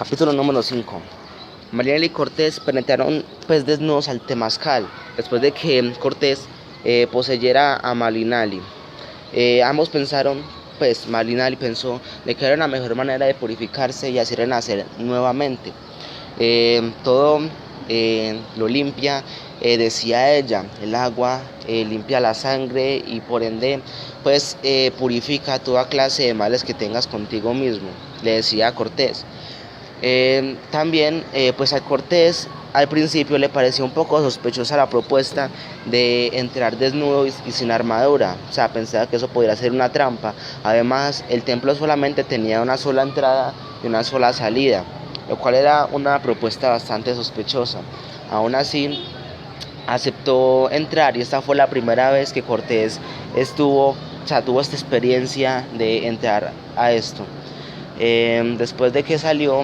Capítulo número 5. Marinela y Cortés penetraron pues desnudos al Temazcal, después de que Cortés poseyera a Malinali. Ambos pensaron, pues Malinali pensó de que era una mejor manera de purificarse y así renacer nuevamente. Todo lo limpia, decía ella, el agua limpia la sangre y por ende pues purifica toda clase de males que tengas contigo mismo, le decía a Cortés. También pues a Cortés al principio le pareció un poco sospechosa la propuesta de entrar desnudo y sin armadura, o sea, pensaba que eso podría ser una trampa. Además, el templo solamente tenía una sola entrada y una sola salida, lo cual era una propuesta bastante sospechosa. Aún así, aceptó entrar y esta fue la primera vez que Cortés tuvo esta experiencia de entrar a esto. Después de que salió,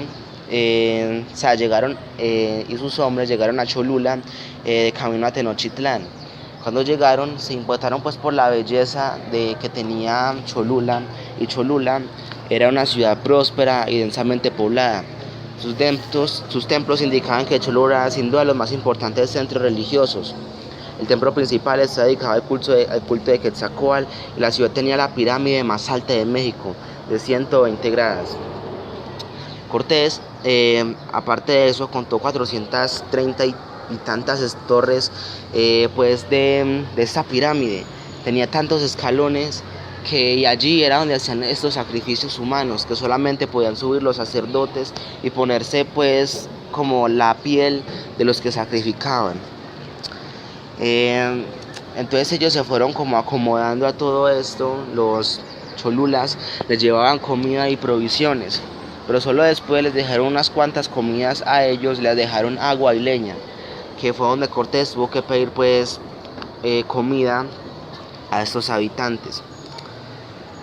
llegaron y sus hombres llegaron a Cholula de camino a Tenochtitlán. Cuando llegaron se impactaron pues por la belleza que tenía Cholula, y Cholula era una ciudad próspera y densamente poblada. Sus templos indicaban que Cholula era sin duda los más importantes centros religiosos. El templo principal está dedicado al culto de Quetzalcóatl y la ciudad tenía la pirámide más alta de México, de 120 gradas. Cortés, aparte de eso, contó 430 y tantas torres pues de esta pirámide. Tenía tantos escalones y allí era donde hacían estos sacrificios humanos, que solamente podían subir los sacerdotes y ponerse pues como la piel de los que sacrificaban. Entonces ellos se fueron como acomodando a todo esto. Los cholulas les llevaban comida y provisiones, pero solo después les dejaron unas cuantas comidas a ellos, les dejaron agua y leña, que fue donde Cortés tuvo que pedir pues comida a estos habitantes.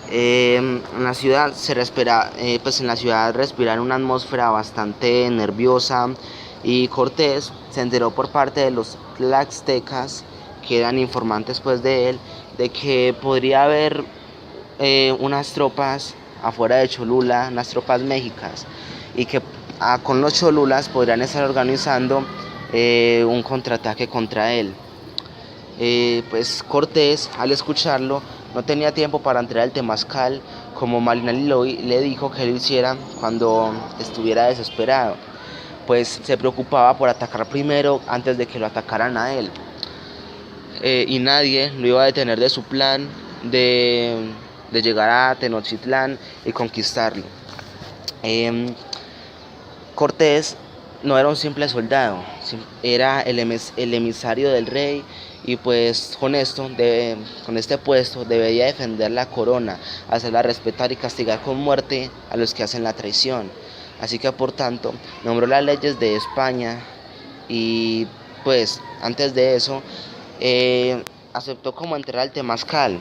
En la ciudad en la ciudad respiraron una atmósfera bastante nerviosa, y Cortés se enteró por parte de los tlaxtecas, que eran informantes pues de él, de que podría haber unas tropas afuera de Cholula, unas tropas mexicas, y que con los cholulas podrían estar organizando un contraataque contra él. Pues Cortés, al escucharlo, no tenía tiempo para entrar al Temazcal, como Malinali le dijo que lo hiciera cuando estuviera desesperado, pues se preocupaba por atacar primero antes de que lo atacaran a él. Y nadie lo iba a detener de su plan de llegar a Tenochtitlán y conquistarlo. Cortés no era un simple soldado, era el emisario del rey, y pues con este puesto debía defender la corona, hacerla respetar y castigar con muerte a los que hacen la traición. Así que por tanto nombró las leyes de España, y pues antes de eso aceptó como entrar al Temazcal.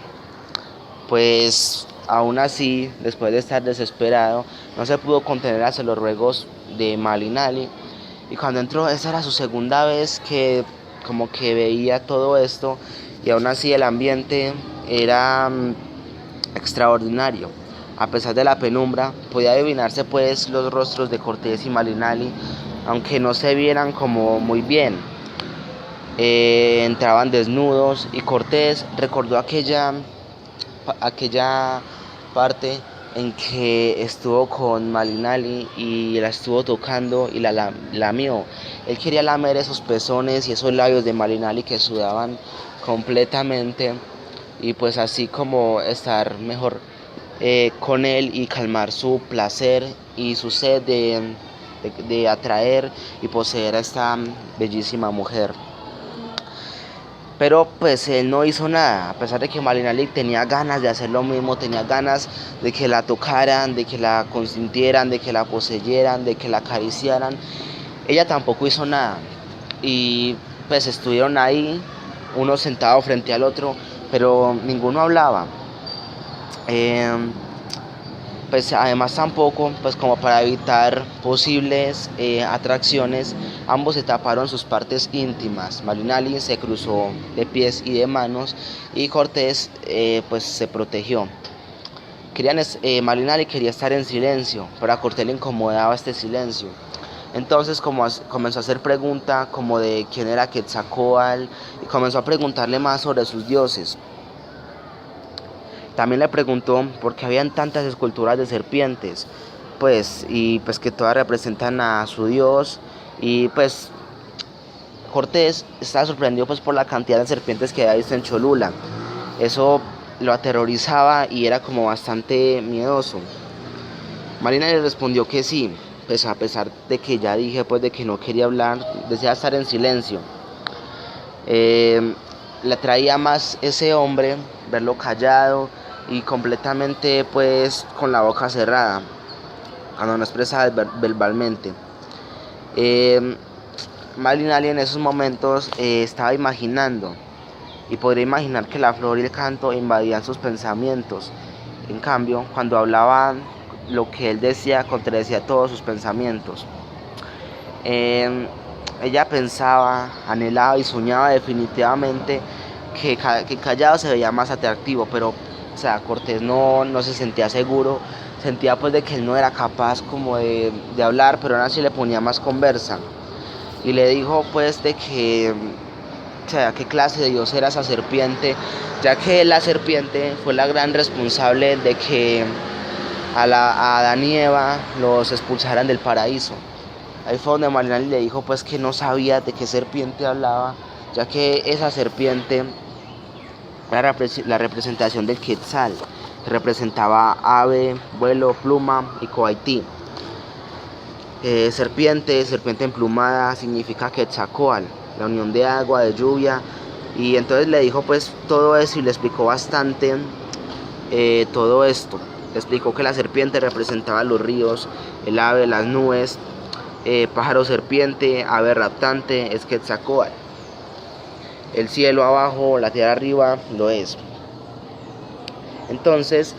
Pues aún así, después de estar desesperado, no se pudo contener hacia los ruegos de Malinali, y cuando entró, esa era su segunda vez que como que veía todo esto, y aún así el ambiente era extraordinario. A pesar de la penumbra, podía adivinarse pues los rostros de Cortés y Malinali, aunque no se vieran como muy bien. Entraban desnudos, y Cortés recordó aquella parte en que estuvo con Malinali y la estuvo tocando y la lamió. Él quería lamer esos pezones y esos labios de Malinali que sudaban completamente, y pues así como estar mejor con él y calmar su placer y su sed de atraer y poseer a esta bellísima mujer. Pero pues él no hizo nada, a pesar de que Malinali tenía ganas de hacer lo mismo, tenía ganas de que la tocaran, de que la consintieran, de que la poseyeran, de que la acariciaran. Ella tampoco hizo nada, y pues estuvieron ahí, uno sentado frente al otro, pero ninguno hablaba. Pues además tampoco, pues como para evitar posibles atracciones, ambos se taparon sus partes íntimas. Malinali se cruzó de pies y de manos, y Cortés pues se protegió. Malinali quería estar en silencio, pero a Cortés le incomodaba este silencio. Entonces comenzó a hacer preguntas como de quién era Quetzalcóatl y comenzó a preguntarle más sobre sus dioses. También le preguntó por qué habían tantas esculturas de serpientes, y que todas representan a su dios. Y pues Cortés estaba sorprendido por la cantidad de serpientes que había visto en Cholula. Eso lo aterrorizaba y era como bastante miedoso. Marina le respondió que sí, a pesar de que ya dije de que no quería hablar, deseaba estar en silencio. Le atraía más ese hombre, verlo callado y completamente con la boca cerrada, cuando no expresaba verbalmente. Malinali en esos momentos estaba imaginando, y podría imaginar que la flor y el canto invadían sus pensamientos. En cambio, cuando hablaba, lo que él decía contradecía todos sus pensamientos. Ella pensaba, anhelaba y soñaba definitivamente que callado se veía más atractivo, pero Cortés no se sentía seguro, sentía de que él no era capaz como de hablar, pero aún así le ponía más conversa. Y le dijo de que qué clase de dios era esa serpiente, ya que la serpiente fue la gran responsable de que a Adán y Eva los expulsaran del paraíso. Ahí fue donde Malinali le dijo que no sabía de qué serpiente hablaba, ya que esa serpiente era la representación del Quetzal, que representaba ave, vuelo, pluma y coaití. Serpiente emplumada significa Quetzalcóatl, la unión de agua, de lluvia. Y entonces le dijo todo eso y le explicó bastante todo esto. Le explicó que la serpiente representaba los ríos, el ave, las nubes, pájaro serpiente, ave raptante es Quetzalcóatl. El cielo abajo, la tierra arriba lo es. Entonces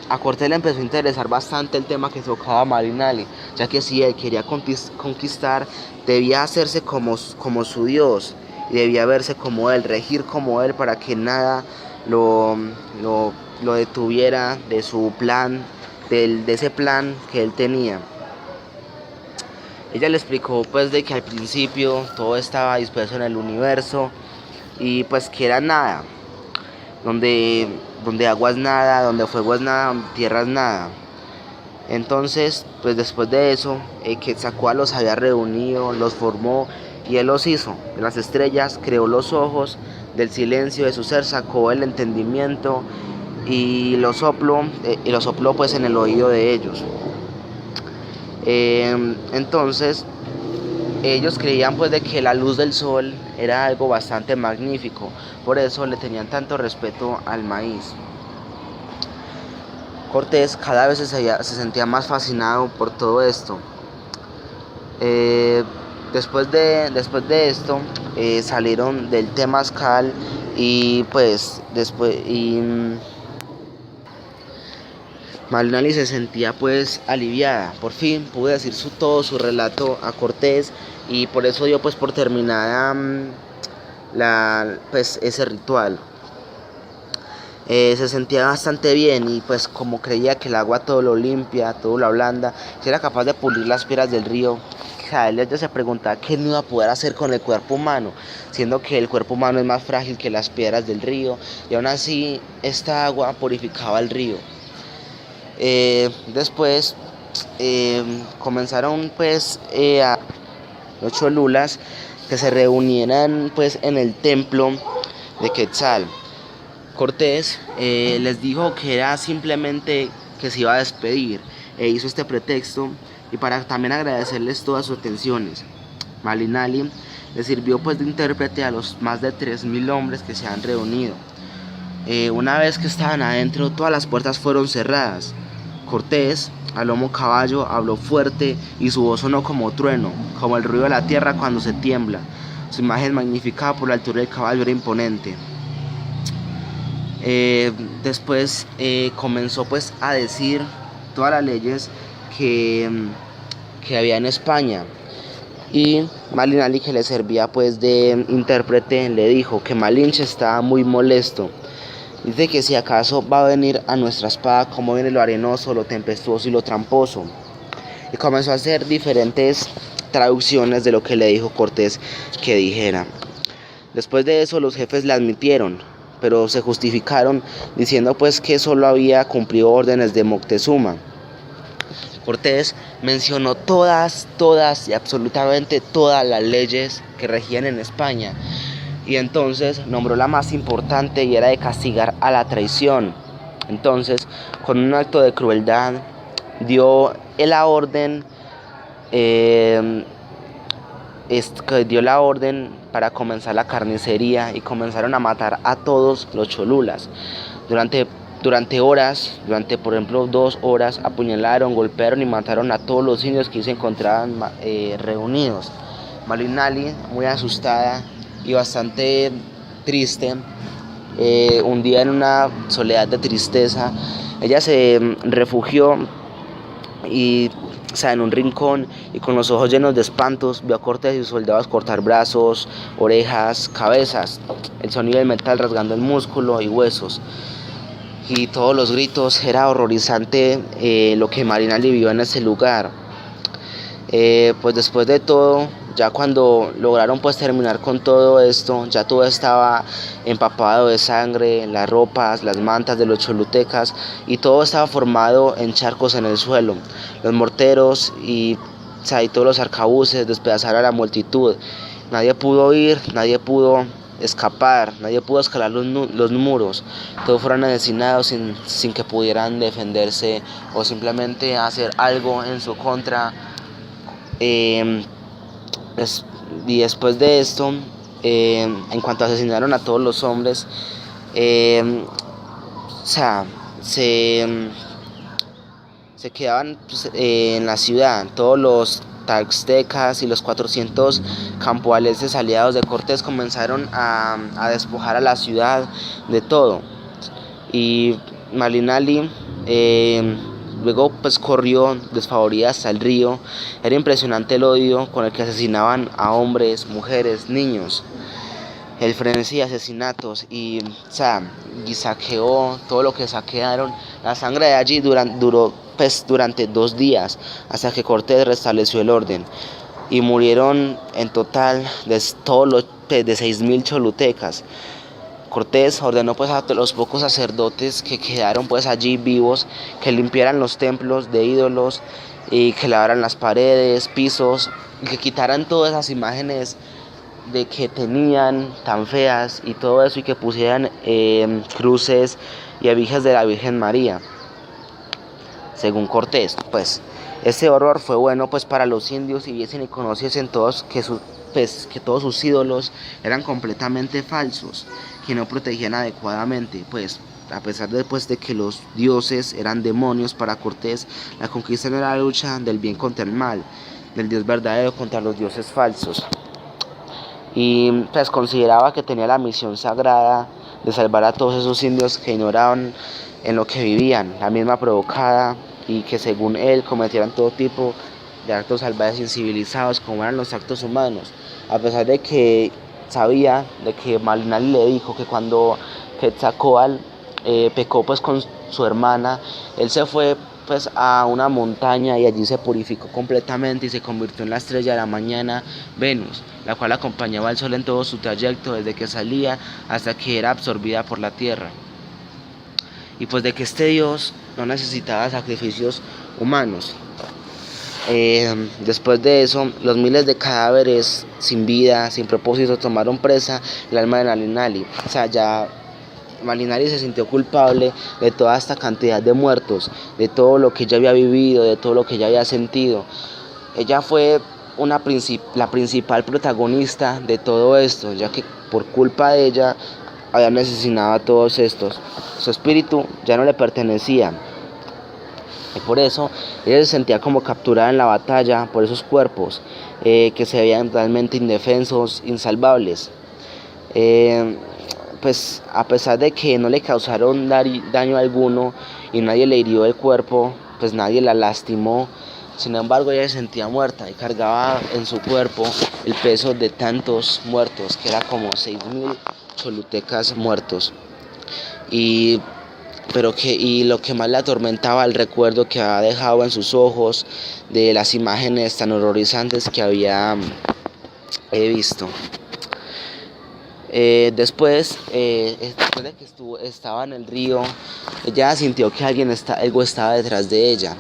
a Cortés le empezó a interesar bastante el tema que tocaba Malinali, ya que si él quería conquistar, debía hacerse como su dios, y debía verse como él, regir como él, para que nada lo detuviera de su plan, de ese plan que él tenía. Ella le explicó de que al principio todo estaba disperso en el universo y que era nada, donde agua es nada, donde fuego es nada, donde tierra es nada. Entonces, después de eso, Quetzalcóatl los había reunido, los formó y él los hizo. De las estrellas creó los ojos, del silencio de su ser sacó el entendimiento y lo sopló en el oído de ellos. Entonces ellos creían de que la luz del sol era algo bastante magnífico, por eso le tenían tanto respeto al maíz. Cortés cada vez se sentía más fascinado por todo esto. Después de esto salieron del Temazcal y Malinali se sentía aliviada. Por fin pudo decir todo su relato a Cortés y por eso dio por terminada ese ritual. Se sentía bastante bien y como creía que el agua todo lo limpia, todo lo ablanda, si era capaz de pulir las piedras del río, él ya se preguntaba qué no iba a poder hacer con el cuerpo humano, siendo que el cuerpo humano es más frágil que las piedras del río, y aún así esta agua purificaba el río. Después comenzaron a los cholulas que se reunieran en el templo de Quetzal. Cortés les dijo que era simplemente que se iba a despedir, e hizo este pretexto y para también agradecerles todas sus atenciones. Malinali le sirvió de intérprete a los más de 3.000 hombres que se han reunido. Una vez que estaban adentro, todas las puertas fueron cerradas. Cortés, a lomo caballo, habló fuerte y su voz sonó como trueno, como el ruido de la tierra cuando se tiembla. Su imagen, magnificada por la altura del caballo, era imponente. Después comenzó a decir todas las leyes que había en España, y Malinali, que le servía de intérprete, le dijo que Malinche estaba muy molesto, Dice que si acaso va a venir a nuestra espada como viene lo arenoso, lo tempestuoso y lo tramposo. Y comenzó a hacer diferentes traducciones de lo que le dijo Cortés que dijera. Después de eso los jefes le admitieron, pero se justificaron diciendo pues que solo había cumplido órdenes de Moctezuma. Cortés mencionó todas y absolutamente todas las leyes que regían en España, y entonces nombró la más importante, y era de castigar a la traición. Entonces, con un acto de crueldad, dio la orden para comenzar la carnicería, y comenzaron a matar a todos los cholulas. Durante horas, por ejemplo 2 horas, apuñalaron, golpearon y mataron a todos los indios que se encontraban reunidos. Malinali, muy asustada y bastante triste, un día en una soledad de tristeza, ella se refugió en un rincón, y con los ojos llenos de espantos vio a Cortés y sus soldados cortar brazos, orejas, cabezas, el sonido del metal rasgando el músculo y huesos, y todos los gritos. Era horrorizante lo que Malinali vio en ese lugar. Pues después de todo, ya cuando lograron pues terminar con todo esto, ya todo estaba empapado de sangre, las ropas, las mantas de los cholutecas, y todo estaba formado en charcos en el suelo. Los morteros y todos los arcabuces despedazaron a la multitud. Nadie pudo huir, nadie pudo escapar, nadie pudo escalar los muros. Todos fueron asesinados sin que pudieran defenderse o simplemente hacer algo en su contra. Y después de esto, en cuanto asesinaron a todos los hombres, se quedaban pues, en la ciudad. Todos los taxtecas y los 400 campoaleses aliados de Cortés comenzaron a despojar a la ciudad de todo. Y Malinali luego pues corrió desfavorida hasta el río. Era impresionante el odio con el que asesinaban a hombres, mujeres, niños. El frenesí de asesinatos y saqueó todo lo que saquearon. La sangre de allí duró durante 2 días, hasta que Cortés restableció el orden. Y murieron en total de 6,000 cholutecas. Cortés ordenó pues a los pocos sacerdotes que quedaron pues allí vivos que limpiaran los templos de ídolos, y que lavaran las paredes, pisos, y que quitaran todas esas imágenes de que tenían tan feas y todo eso, y que pusieran cruces y abijas de la Virgen María. Según Cortés, pues este horror fue bueno pues para los indios, y viesen y conociesen todos que todos sus ídolos eran completamente falsos, que no protegían adecuadamente. Pues a pesar de que los dioses eran demonios, para Cortés la conquista no era la lucha del bien contra el mal, del Dios verdadero contra los dioses falsos. Y pues consideraba que tenía la misión sagrada de salvar a todos esos indios que ignoraban en lo que vivían, la misma provocada, y que según él cometieran todo tipo de actos salvajes e incivilizados como eran los actos humanos. A pesar de que sabía de que Malinali le dijo que cuando Quetzalcóatl pecó pues con su hermana, él se fue pues a una montaña y allí se purificó completamente y se convirtió en la estrella de la mañana, Venus, la cual acompañaba al sol en todo su trayecto desde que salía hasta que era absorbida por la tierra. Y pues de que este Dios no necesitaba sacrificios humanos. Después de eso, los miles de cadáveres sin vida, sin propósito, tomaron presa el alma de Malinali. Ya Malinali se sintió culpable de toda esta cantidad de muertos, de todo lo que ella había vivido, de todo lo que ella había sentido. Ella fue la principal protagonista de todo esto, ya que por culpa de ella habían asesinado a todos estos. Su espíritu ya no le pertenecía, y por eso ella se sentía como capturada en la batalla por esos cuerpos que se veían realmente indefensos, insalvables. Pues a pesar de que no le causaron daño alguno y nadie le hirió el cuerpo, pues nadie la lastimó. Sin embargo, ella se sentía muerta y cargaba en su cuerpo el peso de tantos muertos, que era como 6,000 cholutecas muertos. y, y lo que más le atormentaba el recuerdo que había dejado en sus ojos de las imágenes tan horrorizantes que había visto. Después de que estaba en el río, ella sintió que algo estaba detrás de ella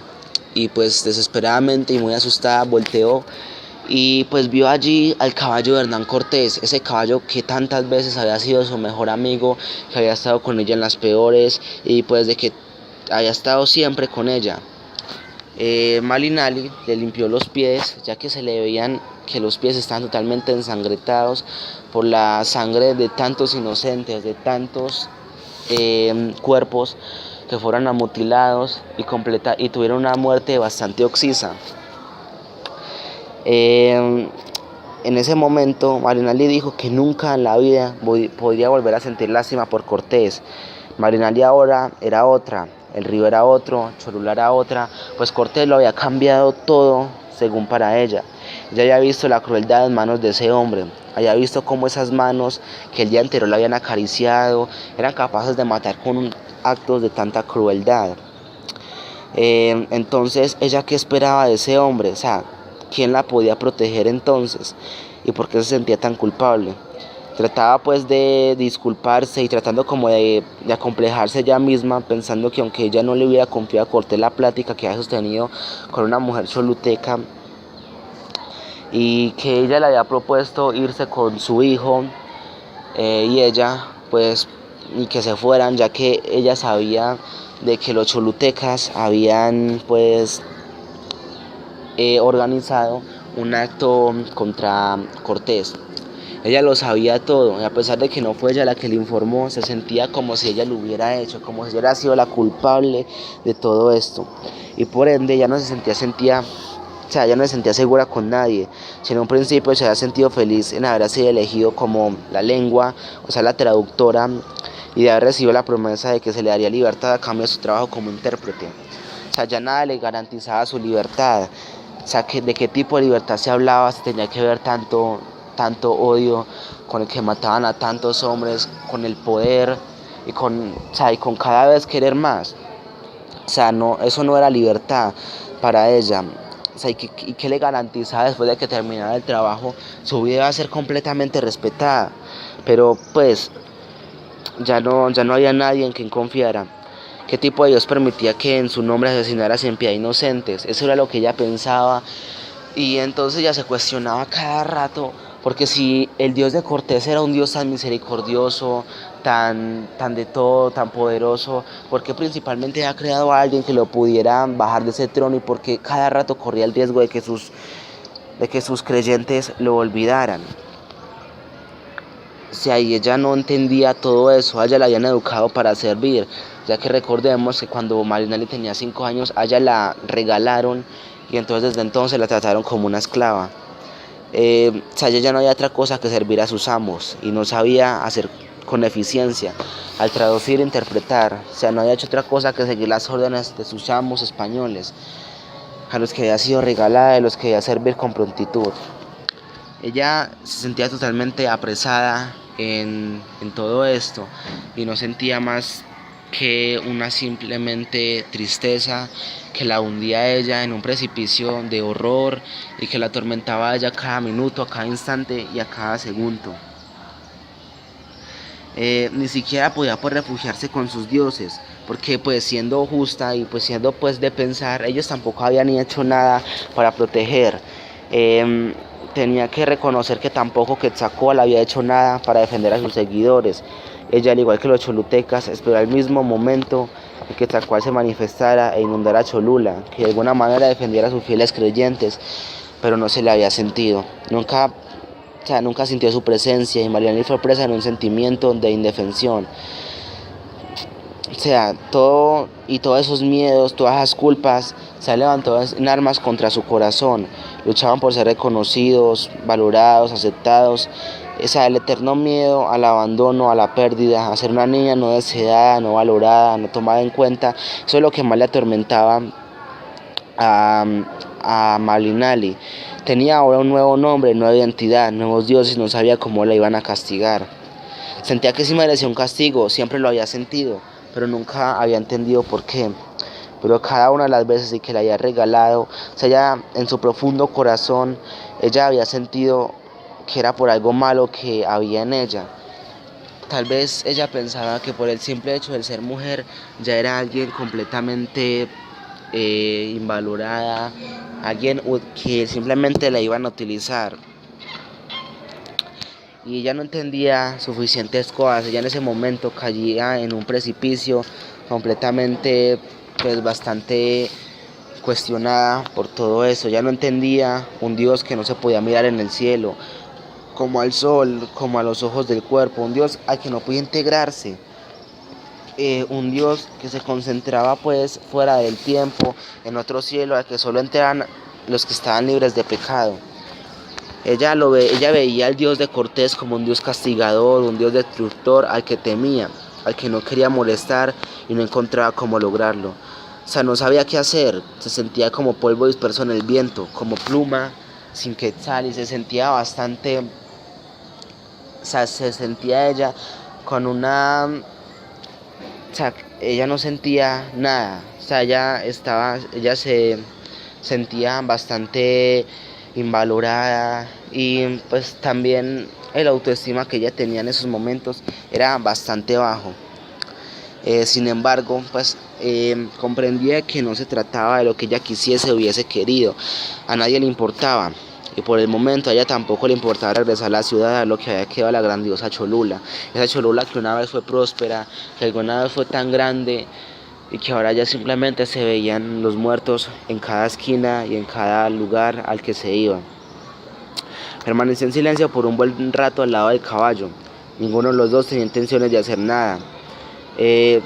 y pues desesperadamente y muy asustada volteó y pues vio allí al caballo de Hernán Cortés, ese caballo que tantas veces había sido su mejor amigo, que había estado con ella en las peores y pues de que había estado siempre con ella. Malinali le limpió los pies, ya que se le veían que los pies estaban totalmente ensangrentados por la sangre de tantos inocentes, de tantos cuerpos que fueron amutilados y tuvieron una muerte bastante oxisa. En ese momento Malinali dijo que nunca en la vida podría volver a sentir lástima por Cortés. Malinali ahora era otra, el río era otro, Cholula era otra, pues Cortés lo había cambiado todo según para ella. Ella había visto la crueldad en manos de ese hombre, había visto cómo esas manos que el día anterior la habían acariciado eran capaces de matar con actos de tanta crueldad. Entonces, ¿ella qué esperaba de ese hombre? O sea, ¿quién la podía proteger entonces? ¿Y por qué se sentía tan culpable? Trataba pues de disculparse y tratando como de acomplejarse ella misma, pensando que aunque ella no le hubiera confiado a Cortés la plática que había sostenido con una mujer choluteca y que ella le había propuesto irse con su hijo y ella pues y que se fueran, ya que ella sabía de que los cholutecas habían pues organizado un acto contra Cortés. Ella lo sabía todo y a pesar de que no fue ella la que le informó, se sentía como si ella lo hubiera hecho, como si ella hubiera sido la culpable de todo esto. Y por ende ya no se sentía, o sea, ya no se sentía segura con nadie. Si en un principio se había sentido feliz en haber sido elegido como la lengua, o sea, la traductora, y de haber recibido la promesa de que se le daría libertad a cambio de su trabajo como intérprete. O sea, ya nada le garantizaba su libertad. O sea, de qué tipo de libertad se hablaba, se tenía que ver tanto odio con el que mataban a tantos hombres, con el poder y con cada vez querer más. O sea, no, eso no era libertad para ella. O sea, ¿y qué le garantizaba después de que terminara el trabajo? Su vida iba a ser completamente respetada. Pero pues ya no había nadie en quien confiara. ¿Qué tipo de Dios permitía que en su nombre asesinara sin piedad inocentes? Eso era lo que ella pensaba. Y entonces ella se cuestionaba cada rato, porque si el Dios de Cortés era un Dios tan misericordioso, tan de todo, tan poderoso, ¿por qué principalmente ha creado a alguien que lo pudiera bajar de ese trono y por qué cada rato corría el riesgo de que sus creyentes lo olvidaran? O sea, y ella no entendía todo eso, a ella la habían educado para servir, ya que recordemos que cuando Malinali tenía 5 años, a ella la regalaron y entonces desde entonces la trataron como una esclava. O sea, ella ya no había otra cosa que servir a sus amos y no sabía hacer con eficiencia al traducir e interpretar. O sea, no había hecho otra cosa que seguir las órdenes de sus amos españoles, a los que había sido regalada y a los que debía servir con prontitud. Ella se sentía totalmente apresada en todo esto y no sentía más que una simplemente tristeza que la hundía a ella en un precipicio de horror y que la atormentaba a ella a cada minuto, a cada instante y a cada segundo. Ni siquiera podía pues refugiarse con sus dioses, porque pues siendo justa y pues siendo pues de pensar, ellos tampoco habían hecho nada para proteger. Tenía que reconocer que tampoco Quetzalcóatl había hecho nada para defender a sus seguidores. Ella, al igual que los cholutecas, esperó el mismo momento en que Quetzalcóatl se manifestara e inundara Cholula, que de alguna manera defendiera a sus fieles creyentes, pero no se le había sentido. Nunca sintió su presencia y Malinali fue presa en un sentimiento de indefensión. O sea, todos esos miedos, todas esas culpas se han levantado en armas contra su corazón. Luchaban por ser reconocidos, valorados, aceptados. O sea, el eterno miedo al abandono, a la pérdida, a ser una niña no deseada, no valorada, no tomada en cuenta. Eso es lo que más le atormentaba a Malinali. Tenía ahora un nuevo nombre, nueva identidad, nuevos dioses, no sabía cómo la iban a castigar. Sentía que sí merecía un castigo, siempre lo había sentido, pero nunca había entendido por qué. Pero cada una de las veces que le había regalado, o sea, ella en su profundo corazón, ella había sentido que era por algo malo que había en ella. Tal vez ella pensaba que por el simple hecho de ser mujer ya era alguien completamente invalorada, alguien que simplemente la iban a utilizar. Y ella no entendía suficientes cosas. Ella en ese momento caía en un precipicio completamente, pues bastante cuestionada por todo eso. Ella no entendía un Dios que no se podía mirar en el cielo, como al sol, como a los ojos del cuerpo, un Dios al que no podía integrarse, un Dios que se concentraba pues fuera del tiempo, en otro cielo al que solo entraban los que estaban libres de pecado. Ella veía al Dios de Cortés como un Dios castigador, un Dios destructor al que temía, al que no quería molestar y no encontraba cómo lograrlo. O sea, no sabía qué hacer, se sentía como polvo disperso en el viento, como pluma sin quetzal y se sentía bastante, o sea, se sentía ella con una, o sea, ella no sentía nada, o sea, ella se sentía bastante invalorada y pues también el autoestima que ella tenía en esos momentos era bastante bajo. Sin embargo, pues comprendía que no se trataba de lo que ella quisiese o hubiese querido, a nadie le importaba. Y por el momento a ella tampoco le importaba regresar a la ciudad, a lo que había quedado la grandiosa Cholula. Esa Cholula que una vez fue próspera, que alguna vez fue tan grande y que ahora ya simplemente se veían los muertos en cada esquina y en cada lugar al que se iba. Permaneció en silencio por un buen rato al lado del caballo. Ninguno de los dos tenía intenciones de hacer nada. Eh,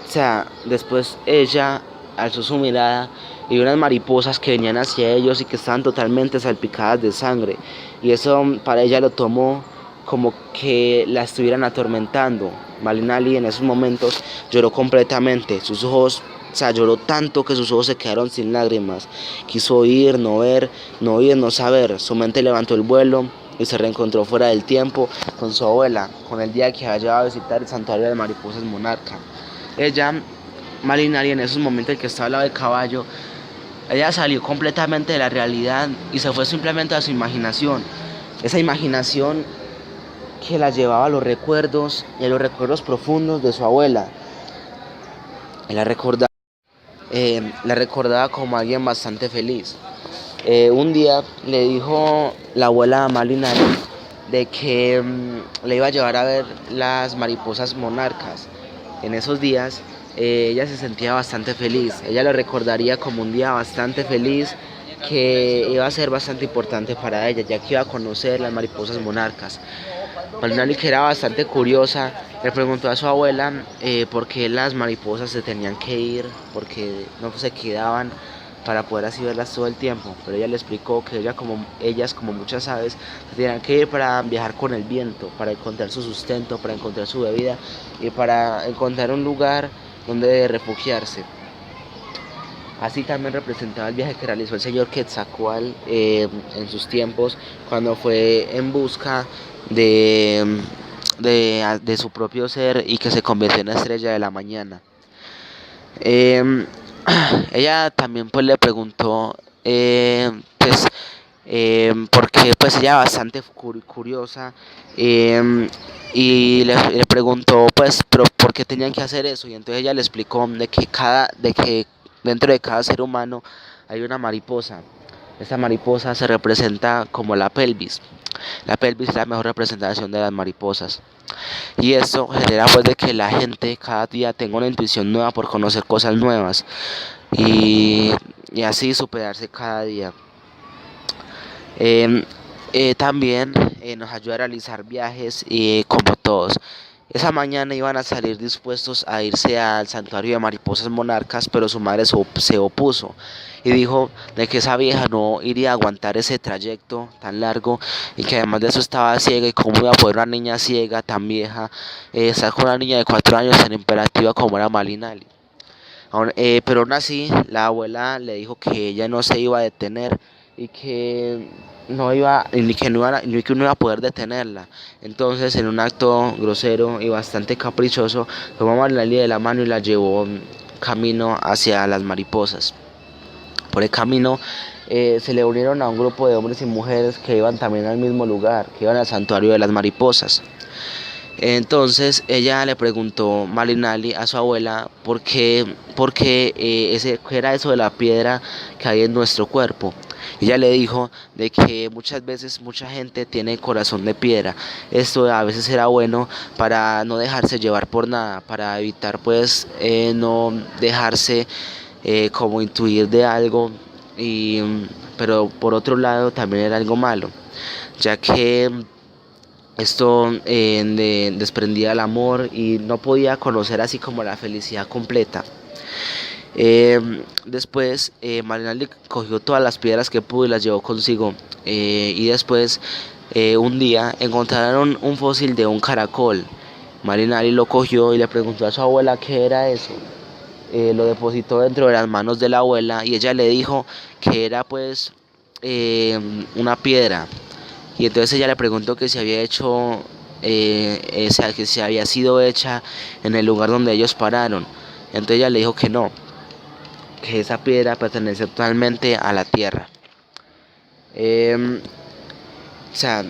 o sea, después ella alzó su mirada y vio unas mariposas que venían hacia ellos y que estaban totalmente salpicadas de sangre. Y eso para ella lo tomó como que la estuvieran atormentando. Malinali en esos momentos lloró completamente. Sus ojos, o sea, lloró tanto que sus ojos se quedaron sin lágrimas. Quiso oír, no ver, no oír, no saber. Su mente levantó el vuelo y se reencontró fuera del tiempo con su abuela, con el día que había llevado a visitar el santuario de las mariposas monarca. Ella, Malinari, en esos momentos en que estaba al lado del caballo, ella salió completamente de la realidad y se fue simplemente a su imaginación. Esa imaginación que la llevaba a los recuerdos y a los recuerdos profundos de su abuela. La recordaba, la recordaba como alguien bastante feliz. Un día le dijo la abuela a Malinari de que le iba a llevar a ver las mariposas monarcas. En esos días ella se sentía bastante feliz. Ella lo recordaría como un día bastante feliz que iba a ser bastante importante para ella, ya que iba a conocer las mariposas monarcas. Malinali, que era bastante curiosa, le preguntó a su abuela por qué las mariposas se tenían que ir, porque no se quedaban para poder así verlas todo el tiempo. Pero ella le explicó que ellas, como muchas aves, se tenían que ir para viajar con el viento, para encontrar su sustento, para encontrar su bebida y para encontrar un lugar donde refugiarse. Así también representaba el viaje que realizó el señor Quetzalcóatl en sus tiempos, cuando fue en busca de, de su propio ser y que se convirtió en la estrella de la mañana. Eh, Ella también pues le preguntó pues porque pues ella bastante curiosa y le preguntó pues pero por qué tenían que hacer eso y entonces ella le explicó de que dentro de cada ser humano hay una mariposa. Esta mariposa se representa como la pelvis. La pelvis es la mejor representación de las mariposas. Y esto genera pues de que la gente cada día tenga una intuición nueva por conocer cosas nuevas y, y así superarse cada día. Eh, También nos ayuda a realizar viajes como todos. Esa mañana iban a salir dispuestos a irse al santuario de mariposas monarcas, pero su madre se opuso y dijo de que esa vieja no iría a aguantar ese trayecto tan largo y que además de eso estaba ciega y cómo iba a poder una niña ciega tan vieja estar con una niña de 4 años tan imperativa como era Malinali. Pero aún así la abuela le dijo que ella no se iba a detener, y que no iba ni que no iba, ni que no iba a poder detenerla. Entonces, en un acto grosero y bastante caprichoso, tomó a Marinali de la mano y la llevó camino hacia las mariposas. Por el camino se le unieron a un grupo de hombres y mujeres que iban también al mismo lugar, que iban al santuario de las mariposas. Entonces ella le preguntó Malinali a su abuela qué era eso de la piedra que hay en nuestro cuerpo. Ella le dijo de que muchas veces mucha gente tiene corazón de piedra. Esto a veces era bueno para no dejarse llevar por nada, para evitar pues no dejarse como intuir de algo, y, pero por otro lado también era algo malo, ya que esto desprendía el amor y no podía conocer así como la felicidad completa. Después Marinaldi cogió todas las piedras que pudo y las llevó consigo, y después un día encontraron un fósil de un caracol. Marinaldi lo cogió y le preguntó a su abuela qué era eso. Lo depositó dentro de las manos de la abuela y ella le dijo que era pues una piedra. Y entonces ella le preguntó que se había hecho, que se había sido hecha en el lugar donde ellos pararon. Entonces ella le dijo que no, que esa piedra pertenece totalmente a la tierra. O sea,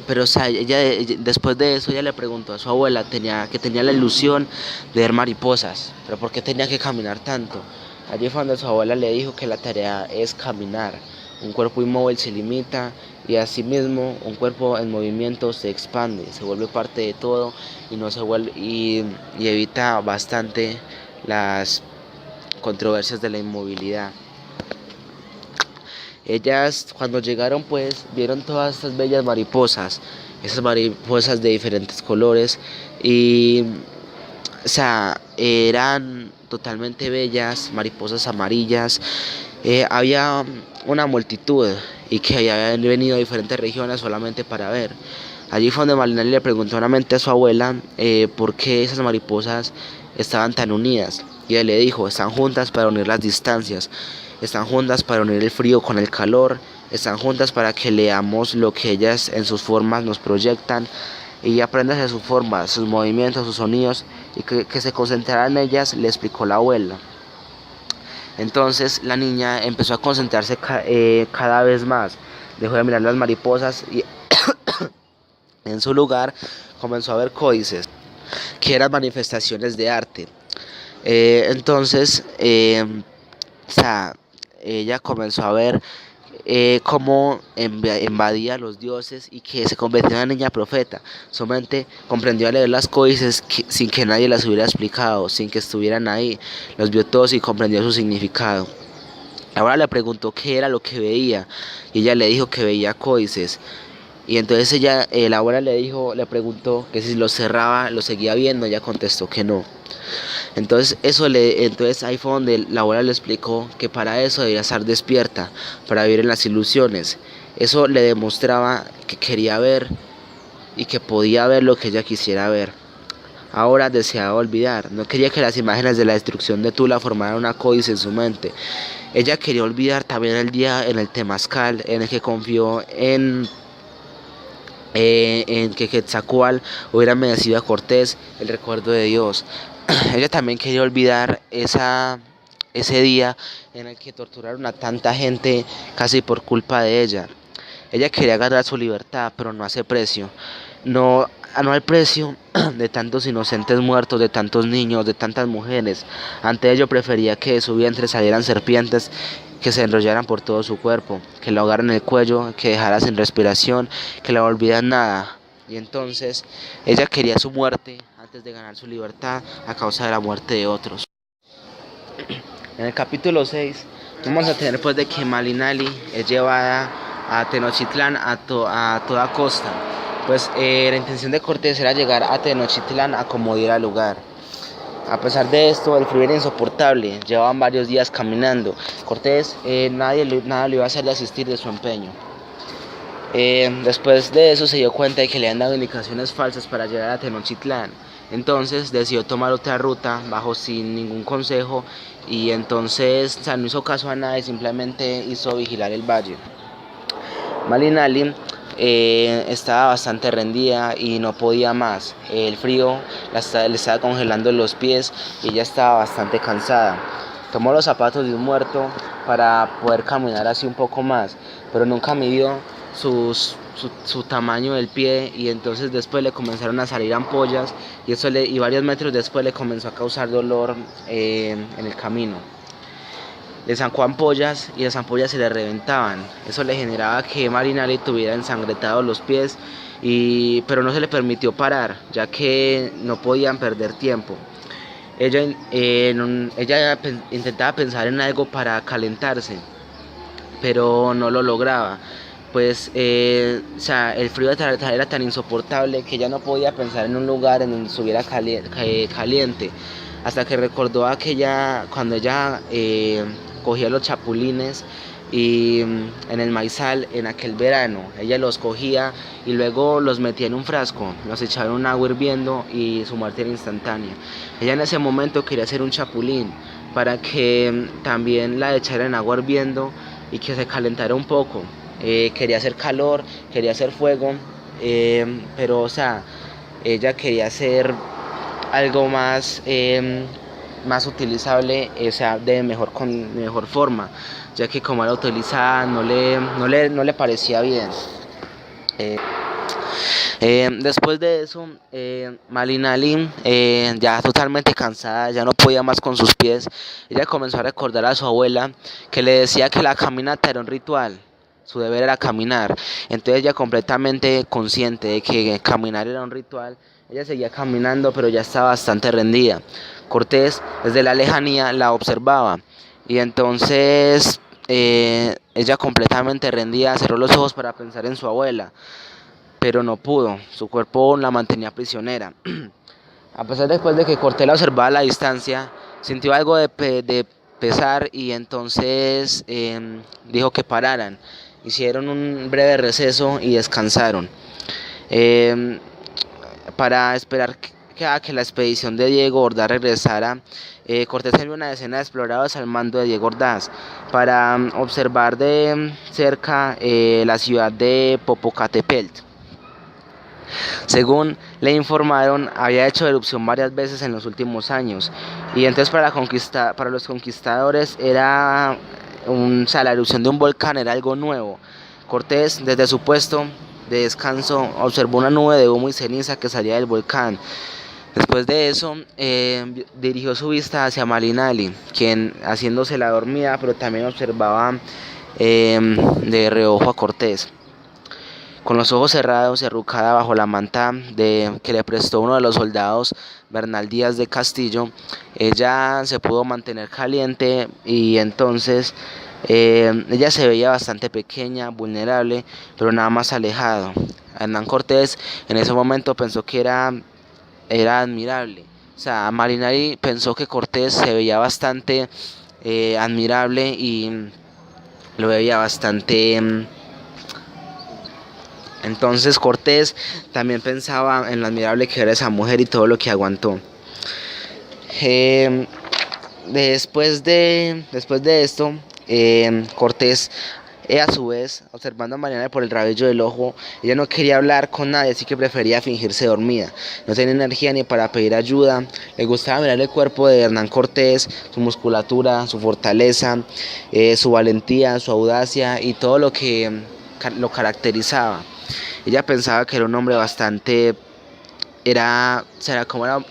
pero o sea, ella, después de eso ella le preguntó a su abuela que tenía la ilusión de ver mariposas, pero ¿por qué tenía que caminar tanto? Allí fue donde su abuela le dijo que la tarea es caminar. Un cuerpo inmóvil se limita y asimismo un cuerpo en movimiento se expande, se vuelve parte de todo y no se vuelve y evita bastante las controversias de la inmovilidad. Ellas cuando llegaron pues vieron todas estas bellas mariposas, esas mariposas de diferentes colores y o sea, eran totalmente bellas, mariposas amarillas. Había una multitud y que habían venido a diferentes regiones solamente para ver. Allí fue donde Malinali le preguntó nuevamente a su abuela por qué esas mariposas estaban tan unidas. Y ella le dijo, están juntas para unir las distancias, están juntas para unir el frío con el calor, están juntas para que leamos lo que ellas en sus formas nos proyectan y aprendas de sus formas, sus movimientos, sus sonidos y que se concentrara en ellas, le explicó la abuela. Entonces la niña empezó a concentrarse cada vez más, dejó de mirar las mariposas y en su lugar comenzó a ver códices, que eran manifestaciones de arte. Entonces, o sea, ella comenzó a ver cómo invadía a los dioses y que se convirtió en una niña profeta. Su mente comprendió a leer las códices sin que nadie las hubiera explicado, sin que estuvieran ahí. Los vio todos y comprendió su significado. Ahora le preguntó qué era lo que veía y ella le dijo que veía códices. Y entonces la abuela le preguntó que si los cerraba, los seguía viendo. Ella contestó que no. Entonces ahí fue donde la abuela le explicó que para eso debía estar despierta, para vivir en las ilusiones. Eso le demostraba que quería ver y que podía ver lo que ella quisiera ver. Ahora deseaba olvidar, no quería que las imágenes de la destrucción de Tula formaran una códice en su mente. Ella quería olvidar también el día en el temazcal en el que confió en que Quetzalcóatl hubiera merecido a Cortés el recuerdo de Dios. Ella también quería olvidar ese día en el que torturaron a tanta gente casi por culpa de ella. Ella quería ganar su libertad, pero no hace precio. No, no al precio de tantos inocentes muertos, de tantos niños, de tantas mujeres. Ante ello prefería que de su vientre salieran serpientes que se enrollaran por todo su cuerpo, que la ahogaran el cuello, que dejara sin respiración, que la volvieran nada. Y entonces ella quería su muerte antes de ganar su libertad a causa de la muerte de otros. En el capítulo 6 vamos a tener pues de que Malinali es llevada a Tenochtitlán a toda costa. Pues la intención de Cortés era llegar a Tenochtitlán a como diera lugar. A pesar de esto, el frío era insoportable, llevaban varios días caminando. Cortés nada le iba a hacer de asistir de su empeño. Después de eso se dio cuenta de que le habían dado indicaciones falsas para llegar a Tenochtitlán. Entonces decidió tomar otra ruta bajo sin ningún consejo y entonces, o sea, no hizo caso a nada y simplemente hizo vigilar el valle. Malinali estaba bastante rendida y no podía más. El frío le estaba congelando los pies y ella estaba bastante cansada. Tomó los zapatos de un muerto para poder caminar así un poco más, pero nunca midió su tamaño del pie y entonces después le comenzaron a salir ampollas y varios metros después le comenzó a causar dolor en el camino. Le sacó ampollas y las ampollas se le reventaban. Eso le generaba que Malinali tuviera ensangrentados los pies, pero no se le permitió parar, ya que no podían perder tiempo. Ella intentaba pensar en algo para calentarse, pero no lo lograba. Pues o sea, el frío era tan insoportable que ella no podía pensar en un lugar en donde estuviera caliente, hasta que recordó cuando ella cogía los chapulines y en el maizal en aquel verano, ella los cogía y luego los metía en un frasco, los echaba en un agua hirviendo y su muerte era instantánea. Ella en ese momento quería hacer un chapulín para que también la echara en agua hirviendo y que se calentara un poco. Quería hacer calor, quería hacer fuego, pero o sea, ella quería hacer algo más utilizable, o sea, con mejor forma, ya que como era utilizada no le parecía bien. Después de eso, Malinali, ya totalmente cansada, ya no podía más con sus pies, ella comenzó a recordar a su abuela que le decía que la caminata era un ritual. Su deber era caminar. Entonces ella completamente consciente de que caminar era un ritual, ella seguía caminando pero ya estaba bastante rendida. Cortés desde la lejanía la observaba y entonces ella completamente rendida cerró los ojos para pensar en su abuela, pero no pudo, su cuerpo la mantenía prisionera. A pesar después de que Cortés la observaba a la distancia, sintió algo de pesar y entonces dijo que pararan. Hicieron un breve receso y descansaron. Eh, para esperar a que la expedición de Diego Ordaz regresara, Cortés envió una decena de exploradores al mando de Diego Ordaz para observar de cerca la ciudad de Popocatépetl. Según le informaron, había hecho erupción varias veces en los últimos años y entonces para los conquistadores la erupción de un volcán era algo nuevo. Cortés, desde su puesto de descanso, observó una nube de humo y ceniza que salía del volcán. Después de eso, dirigió su vista hacia Malinali, quien haciéndose la dormida, pero también observaba de reojo a Cortés. Con los ojos cerrados y arrugada bajo la manta que le prestó uno de los soldados, Bernal Díaz de Castillo, ella se pudo mantener caliente y entonces ella se veía bastante pequeña, vulnerable, pero nada más alejado. Hernán Cortés en ese momento pensó que era admirable. O sea, Malinali pensó que Cortés se veía bastante admirable y lo veía bastante. Entonces Cortés también pensaba en lo admirable que era esa mujer y todo lo que aguantó. Después de esto, Cortés, a su vez, observando a Mariana por el rabillo del ojo, ella no quería hablar con nadie, así que prefería fingirse dormida. No tenía energía ni para pedir ayuda. Le gustaba mirar el cuerpo de Hernán Cortés, su musculatura, su fortaleza, su valentía, su audacia y todo lo que lo caracterizaba. Ella pensaba que era un hombre era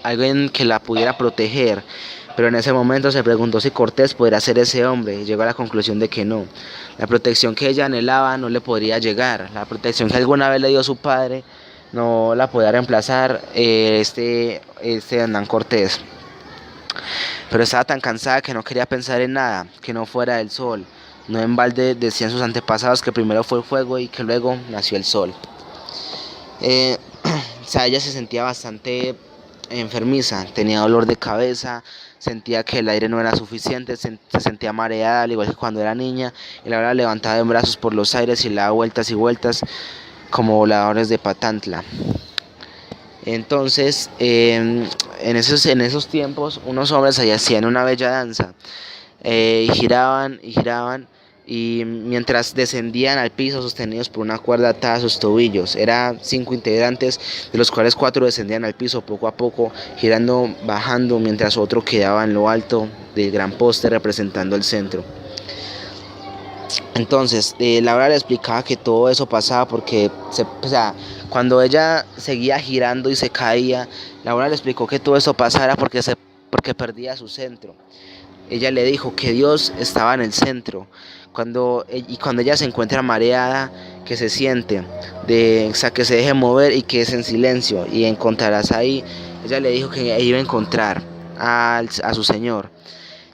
alguien que la pudiera proteger, pero en ese momento se preguntó si Cortés podría ser ese hombre y llegó a la conclusión de que no. La protección que ella anhelaba no le podría llegar, la protección que alguna vez le dio su padre no la podía reemplazar este Hernán Cortés. Pero estaba tan cansada que no quería pensar en nada que no fuera el sol. No en balde decían sus antepasados que primero fue el fuego y que luego nació el sol. O sea, ella se sentía bastante enfermiza, tenía dolor de cabeza, sentía que el aire no era suficiente, se sentía mareada al igual que cuando era niña y la verdad levantaba en brazos por los aires y le daba vueltas y vueltas como voladores de Patantla. Entonces, en esos tiempos, unos hombres allá hacían una bella danza, y giraban y giraban, y mientras descendían al piso sostenidos por una cuerda atada a sus tobillos. Eran 5 integrantes, de los cuales 4 descendían al piso poco a poco, girando, bajando, mientras otro quedaba en lo alto del gran poste representando el centro. Entonces, Laura le explicaba que todo eso pasaba porque, o sea, cuando ella seguía girando y se caía, Laura le explicó que todo eso pasara porque perdía su centro. Ella le dijo que Dios estaba en el centro. Cuando ella se encuentra mareada, que se siente, o sea, que se deje mover y que es en silencio y encontrarás ahí. Ella le dijo que iba a encontrar a su Señor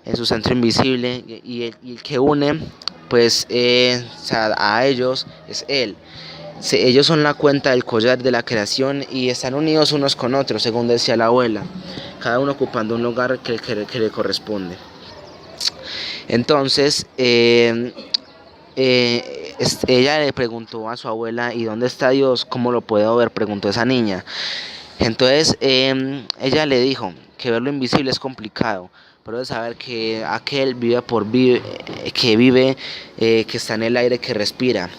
en su centro invisible, y el que une pues, o sea, a ellos es Él. Ellos son la cuenta del collar de la creación y están unidos unos con otros, según decía la abuela, cada uno ocupando un lugar que le corresponde. Entonces, ella le preguntó a su abuela: ¿y dónde está Dios? ¿Cómo lo puedo ver?, preguntó esa niña. Entonces, ella le dijo que ver lo invisible es complicado, pero de saber que aquel que vive, que está en el aire que respira,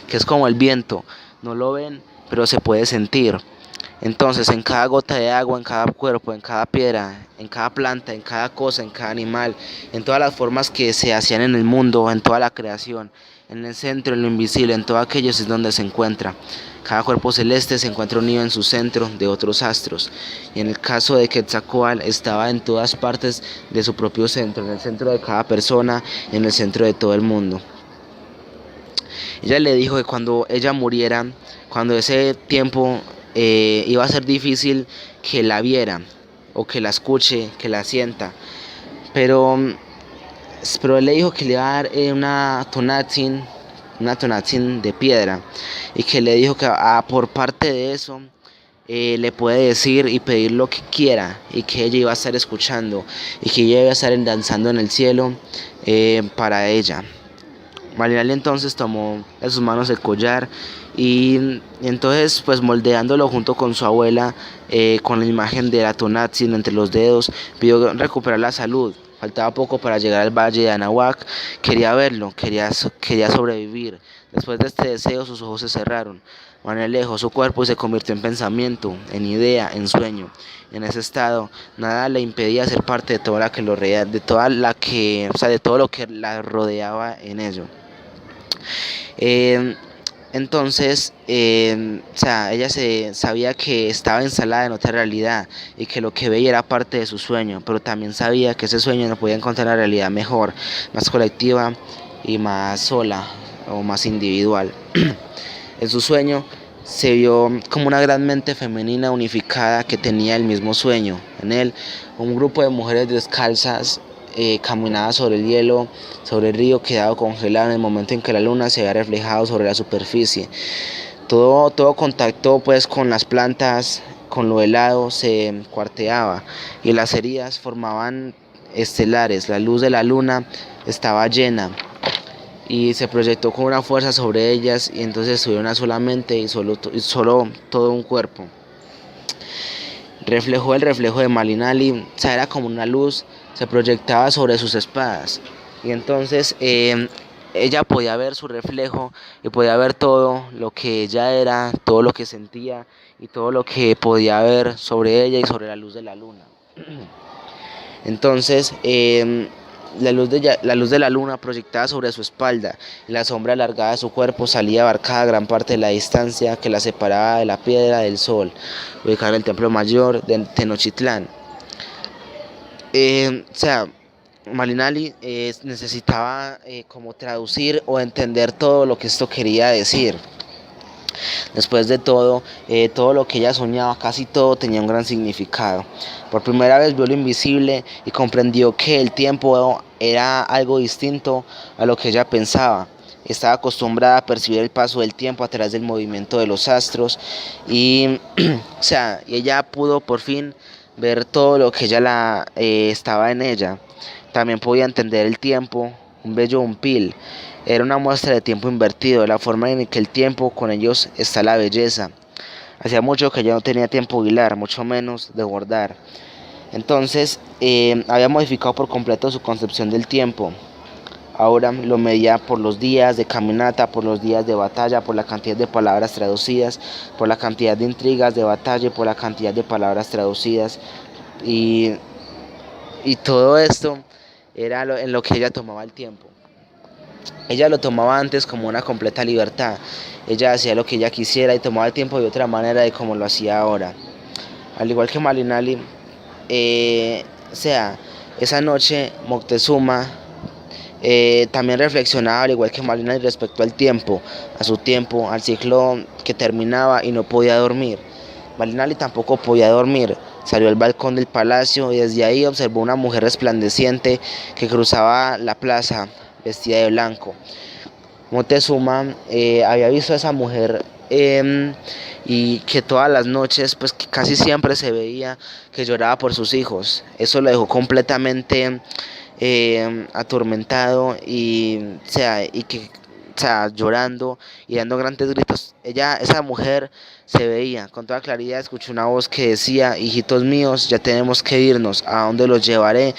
que es como el viento. No lo ven, pero se puede sentir. Entonces, en cada gota de agua, en cada cuerpo, en cada piedra, en cada planta, en cada cosa, en cada animal, en todas las formas que se hacían en el mundo, en toda la creación, en el centro, en lo invisible, en todo aquello es donde se encuentra. Cada cuerpo celeste se encuentra unido en su centro de otros astros. Y en el caso de Quetzalcóatl, estaba en todas partes de su propio centro, en el centro de cada persona, en el centro de todo el mundo. Ella le dijo que cuando ella muriera, cuando ese tiempo, iba a ser difícil que la viera o que la escuche, que la sienta, pero, él le dijo que le iba a dar, una tonatzin de piedra, y que le dijo que, por parte de eso, le puede decir y pedir lo que quiera, y que ella iba a estar escuchando y que ella iba a estar danzando en el cielo, para ella. Malinali entonces tomó en sus manos el collar, y entonces, pues, moldeándolo junto con su abuela, con la imagen de la Tonatzin entre los dedos, pidió recuperar la salud. Faltaba poco para llegar al valle de Anahuac. Quería verlo, quería sobrevivir. Después de este deseo, sus ojos se cerraron. Manuel dejó su cuerpo y se convirtió en pensamiento, en idea, en sueño. En ese estado, nada le impedía ser parte de toda la que lo rodea, o sea, de todo lo que la rodeaba en ello. Eh, entonces, o sea, ella sabía que estaba instalada en otra realidad y que lo que veía era parte de su sueño, pero también sabía que ese sueño no podía encontrar una realidad mejor, más colectiva y más sola o más individual. En su sueño se vio como una gran mente femenina unificada que tenía el mismo sueño. En él, un grupo de mujeres descalzas, caminaba sobre el hielo, sobre el río quedado congelado en el momento en que la luna se había reflejado sobre la superficie. Todo contacto, pues, con las plantas, con lo helado, se cuarteaba, y las heridas formaban estelares. La luz de la luna estaba llena y se proyectó con una fuerza sobre ellas, y entonces estuvieron una solamente y solo todo un cuerpo. Reflejó el reflejo de Malinali, o sea, era como una luz, se proyectaba sobre sus espadas, y entonces, ella podía ver su reflejo y podía ver todo lo que ella era, todo lo que sentía y todo lo que podía ver sobre ella y sobre la luz de la luna. Entonces, la luz de la luna proyectada sobre su espalda y la sombra alargada de su cuerpo salía abarcada gran parte de la distancia que la separaba de la piedra del sol, ubicada en el templo mayor de Tenochtitlán. O sea, Malinali, necesitaba, como traducir o entender todo lo que esto quería decir. Después de todo, todo lo que ella soñaba, casi todo tenía un gran significado. Por primera vez vio lo invisible y comprendió que el tiempo era algo distinto a lo que ella pensaba. Estaba acostumbrada a percibir el paso del tiempo a través del movimiento de los astros, y, o sea, ella pudo por fin ver todo lo que estaba en ella. También podía entender el tiempo, un bello umpil. Era una muestra de tiempo invertido, la forma en que el tiempo con ellos está la belleza. Hacía mucho que ya no tenía tiempo de hilar, mucho menos de bordar. Entonces había modificado por completo su concepción del tiempo. Ahora lo medía por los días de caminata, por los días de batalla, por la cantidad de palabras traducidas, por la cantidad de intrigas de batalla y por la cantidad de palabras traducidas. Y, y todo esto era en lo que ella tomaba el tiempo. Ella lo tomaba antes como una completa libertad. Ella hacía lo que ella quisiera y tomaba el tiempo de otra manera de como lo hacía ahora. Al igual que Malinali, o sea, esa noche Moctezuma también reflexionaba, al igual que Malinali, respecto al tiempo, a su tiempo, al ciclo que terminaba y no podía dormir. Malinali tampoco podía dormir. Salió al balcón del palacio y desde ahí observó una mujer resplandeciente que cruzaba la plaza vestida de blanco. Moctezuma había visto a esa mujer y que todas las noches, pues que casi siempre se veía que lloraba por sus hijos. Eso lo dejó completamente atormentado y llorando y dando grandes gritos. Esa mujer se veía con toda claridad, escuchó una voz que decía: hijitos míos, ya tenemos que irnos, ¿a dónde los llevaré?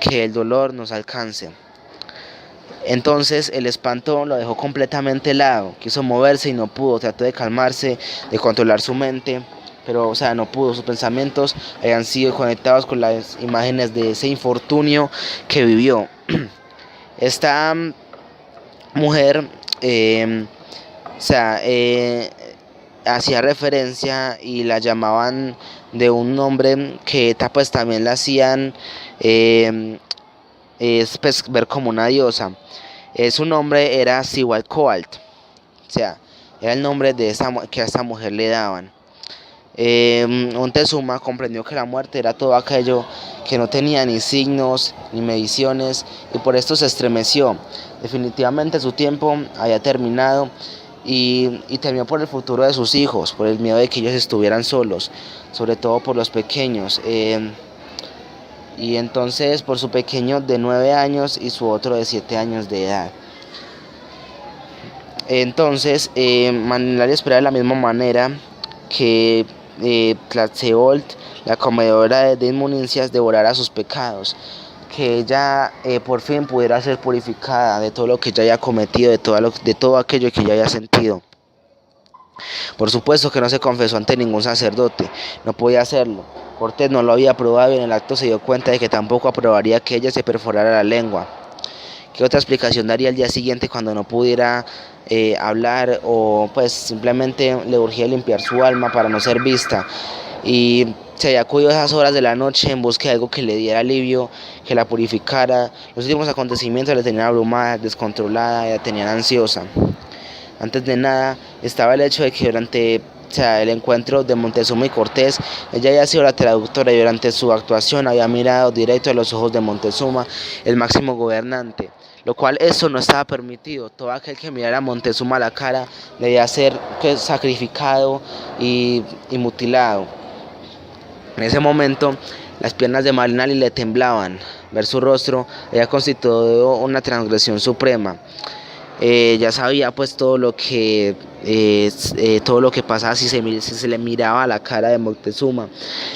Que el dolor nos alcance. Entonces el espanto lo dejó completamente helado, quiso moverse y no pudo, trató de calmarse, de controlar su mente, pero no pudo. Sus pensamientos habían sido conectados con las imágenes de ese infortunio que vivió. Esta mujer hacía referencia y la llamaban de un nombre que pues también la hacían pues, ver como una diosa. Su nombre era Cihualcoatl, era el nombre que a esta mujer le daban. Moctezuma comprendió que la muerte era todo aquello que no tenía ni signos ni mediciones y por esto se estremeció. Definitivamente su tiempo había terminado y temió por el futuro de sus hijos, por el miedo de que ellos estuvieran solos, sobre todo por los pequeños. Y entonces por su pequeño de 9 años y su otro de 7 años de edad. Entonces Malinali esperaba de la misma manera que Tlazolteotl, la comedora de inmundicias, devorara sus pecados, que ella por fin pudiera ser purificada de todo lo que ella haya cometido, de todo aquello que ella haya sentido. Por supuesto que no se confesó ante ningún sacerdote, no podía hacerlo. Cortés no lo había aprobado y en el acto se dio cuenta de que tampoco aprobaría que ella se perforara la lengua. ¿Qué otra explicación daría al día siguiente cuando no pudiera hablar o pues simplemente le urgía limpiar su alma para no ser vista? Y se había acudido a esas horas de la noche en busca de algo que le diera alivio, que la purificara. Los últimos acontecimientos la tenían abrumada, descontrolada y la tenían ansiosa. Antes de nada estaba el hecho de que durante el encuentro de Moctezuma y Cortés, ella había sido la traductora y durante su actuación había mirado directo a los ojos de Moctezuma, el máximo gobernante, lo cual eso no estaba permitido. Todo aquel que mirara a Moctezuma a la cara debía ser sacrificado y mutilado. En ese momento las piernas de Malinali le temblaban. Ver su rostro había constituido una transgresión suprema. Ya sabía pues todo lo que pasaba si se le miraba a la cara de Moctezuma.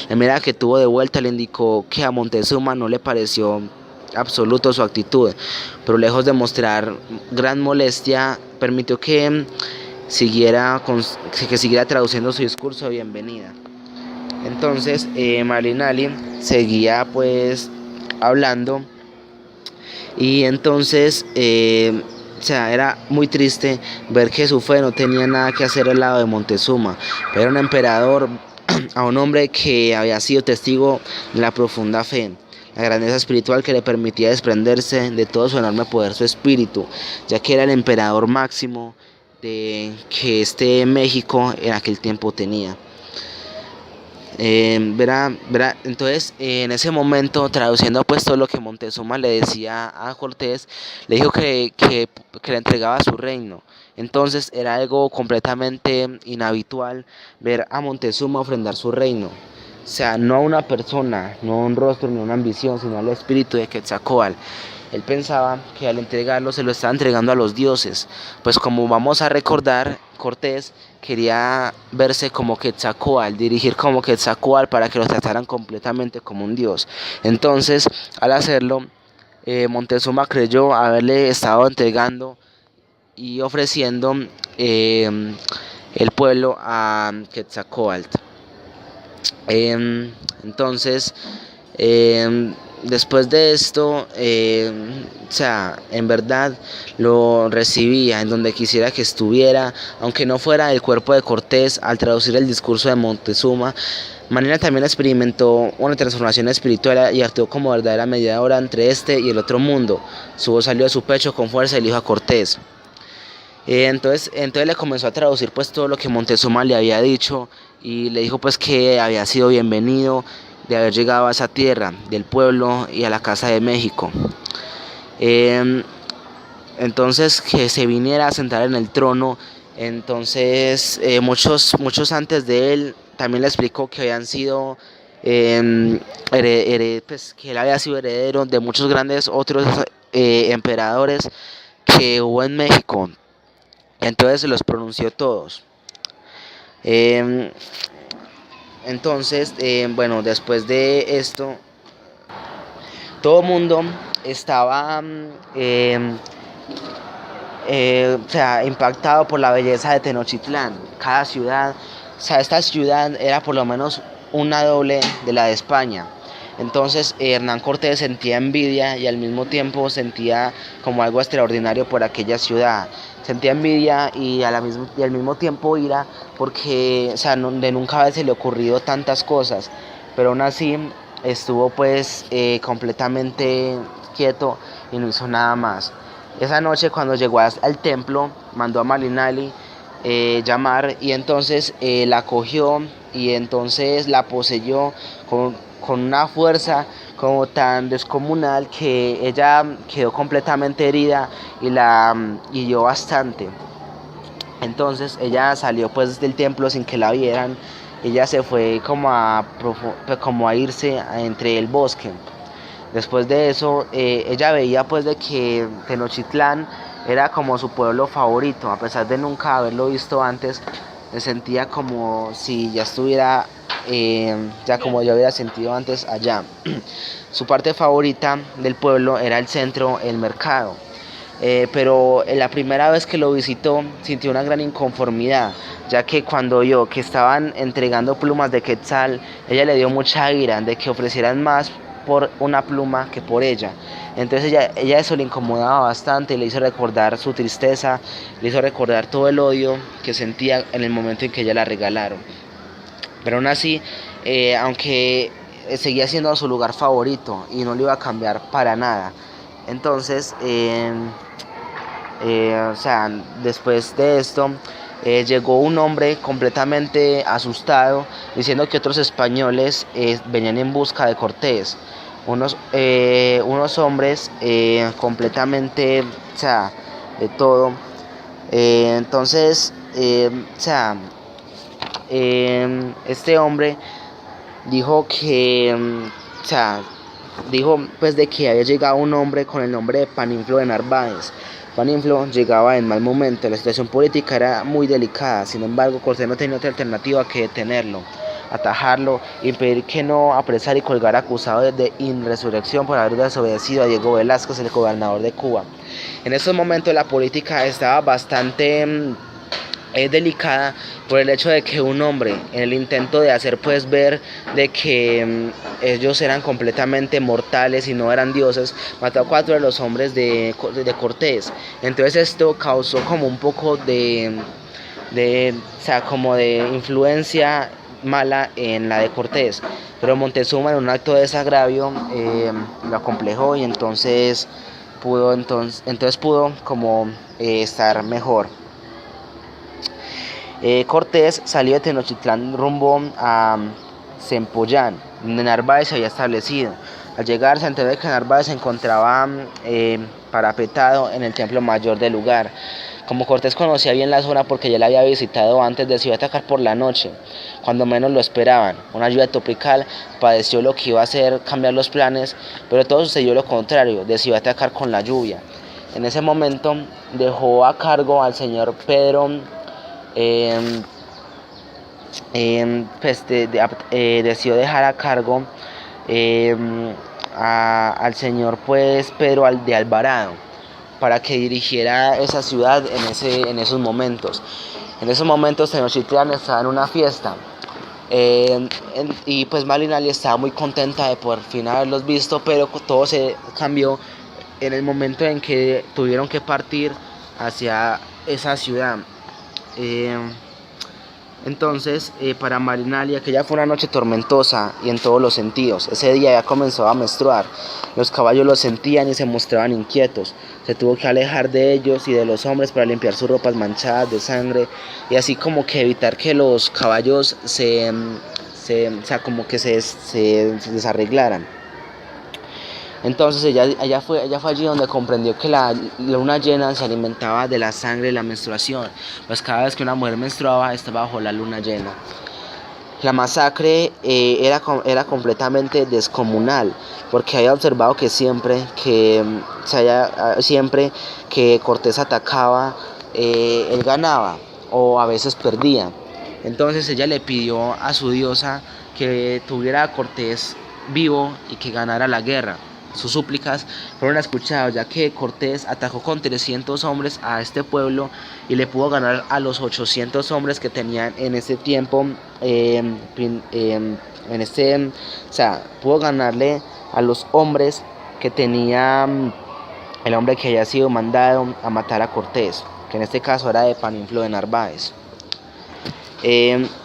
La mirada que tuvo de vuelta le indicó que a Moctezuma no le pareció absoluto su actitud, pero lejos de mostrar gran molestia, permitió que siguiera traduciendo su discurso de bienvenida. Entonces Malinali seguía pues hablando y entonces era muy triste ver que su fe no tenía nada que hacer al lado de Moctezuma, pero era un emperador, a un hombre que había sido testigo de la profunda fe, la grandeza espiritual que le permitía desprenderse de todo su enorme poder, su espíritu, ya que era el emperador máximo que México en aquel tiempo tenía. Entonces en ese momento, traduciendo pues todo lo que Moctezuma le decía a Cortés, le dijo que le entregaba su reino. Entonces era algo completamente inhabitual ver a Moctezuma ofrendar su reino, no a una persona, no a un rostro ni a una ambición, sino al espíritu de Quetzalcóatl. Él pensaba que al entregarlo se lo estaba entregando a los dioses, pues como vamos a recordar, Cortés quería verse como Quetzalcóatl, dirigir como Quetzalcóatl para que lo trataran completamente como un dios. Entonces, al hacerlo, Montezuma creyó haberle estado entregando y ofreciendo el pueblo a Quetzalcóatl. Entonces, después de esto, o sea, en verdad lo recibía en donde quisiera que estuviera, aunque no fuera el cuerpo de Cortés. Al traducir el discurso de Montezuma, Manila también experimentó una transformación espiritual y actuó como verdadera mediadora entre este y el otro mundo. Su voz salió de su pecho con fuerza y le dijo a Cortés. Entonces le comenzó a traducir pues todo lo que Montezuma le había dicho y le dijo pues que había sido bienvenido de haber llegado a esa tierra del pueblo y a la casa de México. Entonces que se viniera a sentar en el trono. Entonces muchos antes de él también le explicó que habían sido pues, que él había sido heredero de muchos grandes otros emperadores que hubo en México. Entonces se los pronunció todos. Entonces, bueno, después de esto, todo el mundo estaba o sea, impactado por la belleza de Tenochtitlán. Cada ciudad, o sea, esta ciudad era por lo menos una doble de la de España. Entonces Hernán Cortés sentía envidia y al mismo tiempo sentía como algo extraordinario por aquella ciudad. Sentía envidia y al mismo tiempo ira porque, o sea, de nunca haberse le ocurrido tantas cosas, pero aún así estuvo pues completamente quieto y no hizo nada más. Esa noche cuando llegó al templo mandó a Malinali llamar y entonces la cogió y entonces la poseyó con una fuerza como tan descomunal que ella quedó completamente herida y la hirió bastante. Entonces ella salió pues del templo sin que la vieran. Ella se fue como a irse entre el bosque. Después de eso, ella veía pues de que Tenochtitlán era como su pueblo favorito, a pesar de nunca haberlo visto antes. Se sentía como si ya estuviera, ya como yo había sentido antes allá. Su parte favorita del pueblo era el centro, el mercado. Pero la primera vez que lo visitó sintió una gran inconformidad, ya que cuando vio que estaban entregando plumas de quetzal, ella le dio mucha ira de que ofrecieran más por una pluma que por ella. Entonces ella eso le incomodaba bastante, le hizo recordar su tristeza, le hizo recordar todo el odio que sentía en el momento en que ella la regalaron. Pero aún así, aunque seguía siendo su lugar favorito y no lo iba a cambiar para nada. Entonces, o sea, después de esto, llegó un hombre completamente asustado diciendo que otros españoles venían en busca de Cortés. Unos hombres completamente, o sea, de todo. Entonces, o sea, este hombre dijo que, o sea, dijo pues de que había llegado un hombre con el nombre de Paninflo de Narváez. Paninflo llegaba en mal momento, la situación política era muy delicada, sin embargo Cortés no tenía otra alternativa que detenerlo, atajarlo, impedir que no apresara y colgara acusado de insurrección por haber desobedecido a Diego Velázquez, el gobernador de Cuba. En esos momentos la política estaba bastante delicada por el hecho de que un hombre, en el intento de hacer pues ver de que ellos eran completamente mortales y no eran dioses, mató a 4 de los hombres de Cortés. Entonces esto causó como un poco o sea, como de influencia mala en la de Cortés, pero Montezuma en un acto de desagravio lo acomplejó y entonces pudo como estar mejor. Cortés salió de Tenochtitlán rumbo a Zempoallán, donde Narváez se había establecido. Al llegar se enteró de que Narváez se encontraba parapetado en el templo mayor del lugar. Como Cortés conocía bien la zona porque ya la había visitado antes, decidió atacar por la noche, cuando menos lo esperaban. Una lluvia tropical padeció lo que iba a hacer cambiar los planes, pero todo sucedió lo contrario, decidió atacar con la lluvia. En ese momento dejó a cargo al señor Pedro, decidió dejar a cargo al señor pues Pedro de Alvarado para que dirigiera esa ciudad en esos momentos. En esos momentos Tenochtitlán estaba en una fiesta y pues Malinali estaba muy contenta de por fin haberlos visto, pero todo se cambió en el momento en que tuvieron que partir hacia esa ciudad. Entonces, para Malinali, aquella fue una noche tormentosa y en todos los sentidos. Ese día ya comenzó a menstruar. Los caballos lo sentían y se mostraban inquietos. Se tuvo que alejar de ellos y de los hombres para limpiar sus ropas manchadas de sangre y así como que evitar que los caballos se desarreglaran. Entonces ella fue allí donde comprendió que la luna llena se alimentaba de la sangre y la menstruación, pues cada vez que una mujer menstruaba estaba bajo la luna llena. La masacre era completamente descomunal, porque había observado que siempre que Cortés atacaba, él ganaba o a veces perdía. Entonces ella le pidió a su diosa que tuviera a Cortés vivo y que ganara la guerra. Sus súplicas fueron escuchadas, ya que Cortés atacó con 300 hombres a este pueblo y le pudo ganar a los 800 hombres que tenían en ese tiempo. Pudo ganarle a los hombres que tenía el hombre que había sido mandado a matar a Cortés, que en este caso era de Paninflo de Narváez.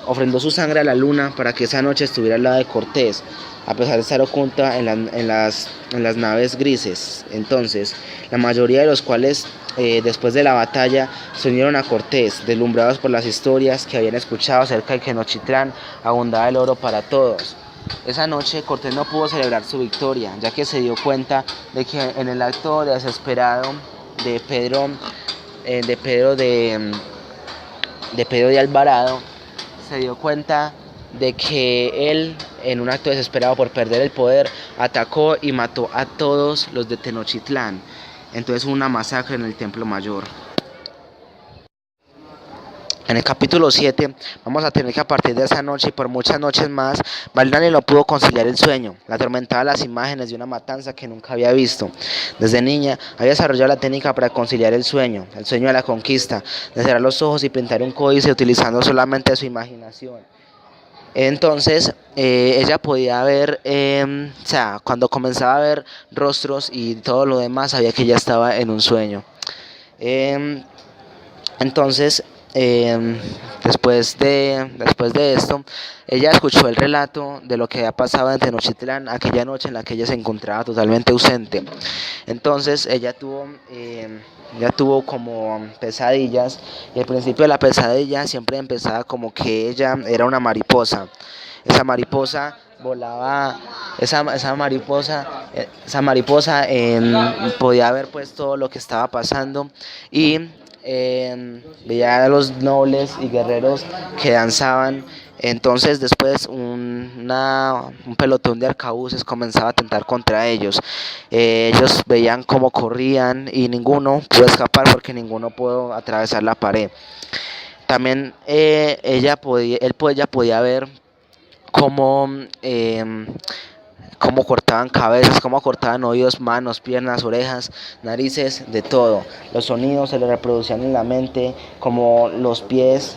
Ofrendó su sangre a la luna para que esa noche estuviera al lado de Cortés, a pesar de estar oculta en las naves grises. Entonces, la mayoría de los cuales, después de la batalla, se unieron a Cortés, deslumbrados por las historias que habían escuchado acerca de que en Tenochtitlán abundaba el oro para todos. Esa noche Cortés no pudo celebrar su victoria, ya que se dio cuenta de que en el acto desesperado de Pedro de Alvarado, se dio cuenta de que él, en un acto desesperado por perder el poder, atacó y mató a todos los de Tenochtitlán. Entonces hubo una masacre en el Templo Mayor. En el capítulo 7 vamos a tener que a partir de esa noche y por muchas noches más, Malinali no pudo conciliar el sueño. La atormentaba las imágenes de una matanza que nunca había visto. Desde niña había desarrollado la técnica para conciliar el sueño de la conquista, de cerrar los ojos y pintar un códice utilizando solamente su imaginación. Entonces ella podía ver, cuando comenzaba a ver rostros y todo lo demás, sabía que ella estaba en un sueño. Entonces, después de esto, ella escuchó el relato de lo que había pasado en Tenochtitlán aquella noche en la que ella se encontraba totalmente ausente. Entonces ella tuvo como pesadillas, y al principio de la pesadilla siempre empezaba como que ella era una mariposa. Esa mariposa volaba, esa mariposa podía ver pues todo lo que estaba pasando y veía a los nobles y guerreros que danzaban. Entonces después un pelotón de arcabuces comenzaba a atentar contra ellos. Ellos veían cómo corrían y ninguno pudo escapar porque ninguno pudo atravesar la pared. También ella podía ver cómo cortaban cabezas, cómo cortaban oídos, manos, piernas, orejas, narices, de todo. Los sonidos se le reproducían en la mente, como los pies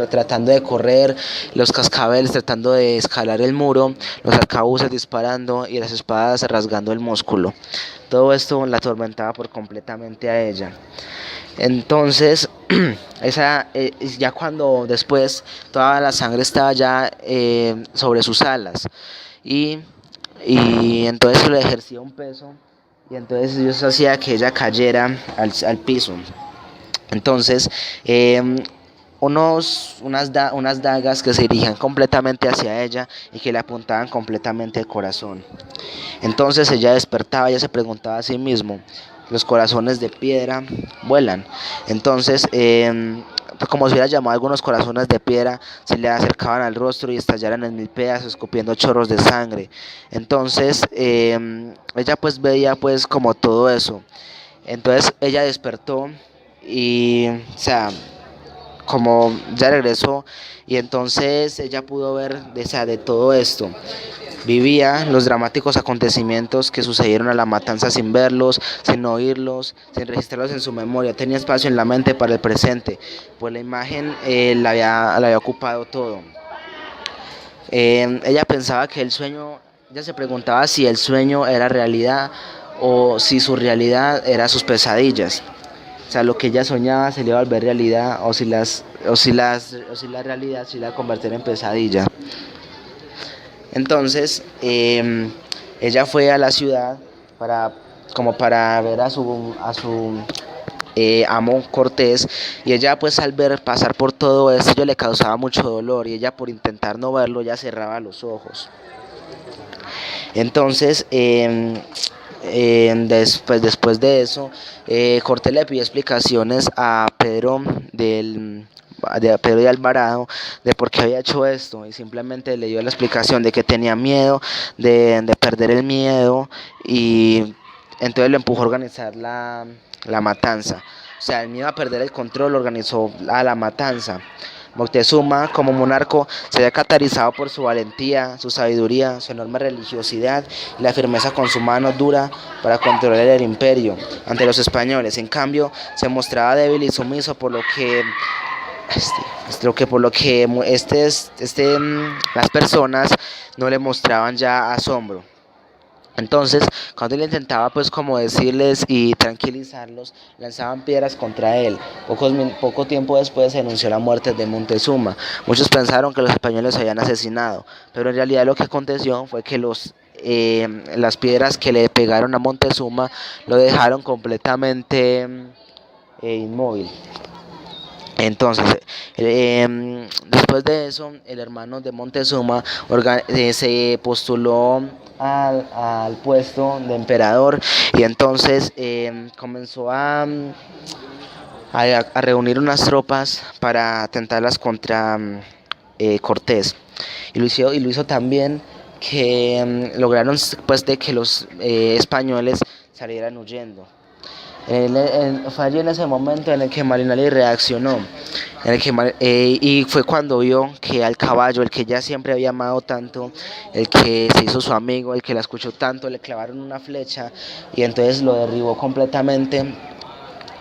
tratando de correr, los cascabeles tratando de escalar el muro, los arcabuces disparando y las espadas rasgando el músculo. Todo esto la atormentaba por completamente a ella. Entonces, ya cuando después toda la sangre estaba ya sobre sus alas y entonces le ejercía un peso y entonces eso hacía que ella cayera al piso. Entonces, unas dagas que se dirigían completamente hacia ella y que le apuntaban completamente el corazón. Entonces ella despertaba, ella se preguntaba a sí mismo, los corazones de piedra vuelan. Entonces, pues como si hubiera llamado a algunos corazones de piedra, se le acercaban al rostro y estallaran en mil pedazos, escupiendo chorros de sangre. Entonces, ella pues veía pues como todo eso. Entonces ella despertó y, o sea, como ya regresó, y entonces ella pudo ver, o sea, de todo esto. Vivía los dramáticos acontecimientos que sucedieron a la matanza sin verlos, sin oírlos, sin registrarlos en su memoria. Tenía espacio en la mente para el presente, pues la imagen la había ocupado todo. Ella pensaba que el sueño, ella se preguntaba si el sueño era realidad o si su realidad era sus pesadillas. O sea, lo que ella soñaba se le iba a volver realidad o si la realidad se iba a convertir en pesadilla. Entonces, ella fue a la ciudad como para ver a su amo Cortés, y ella pues al ver pasar por todo esto le causaba mucho dolor, y ella por intentar no verlo ya cerraba los ojos. Entonces, después de eso, Cortés le pidió explicaciones a Pedro de Alvarado de por qué había hecho esto, y simplemente le dio la explicación de que tenía miedo de perder el miedo, y entonces lo empujó a organizar la matanza. O sea, el miedo a perder el control organizó a la matanza. Moctezuma, como monarca, se había caracterizado por su valentía, su sabiduría, su enorme religiosidad y la firmeza con su mano dura para controlar el imperio ante los españoles. En cambio, se mostraba débil y sumiso, por lo que las personas no le mostraban ya asombro. Entonces, cuando él intentaba pues como decirles y tranquilizarlos, lanzaban piedras contra él. Poco tiempo después se anunció la muerte de Moctezuma. Muchos pensaron que los españoles habían asesinado, pero en realidad lo que aconteció fue que las piedras que le pegaron a Moctezuma lo dejaron completamente inmóvil. Entonces, después de eso, el hermano de Moctezuma se postuló al puesto de emperador, y entonces comenzó a reunir unas tropas para atentarlas contra Cortés, y lo hizo también que lograron pues de que los españoles salieran huyendo. Fue allí en ese momento en el que Marinelli reaccionó, y fue cuando vio que al caballo, el que ella siempre había amado tanto, el que se hizo su amigo, el que la escuchó tanto, le clavaron una flecha, y entonces lo derribó completamente,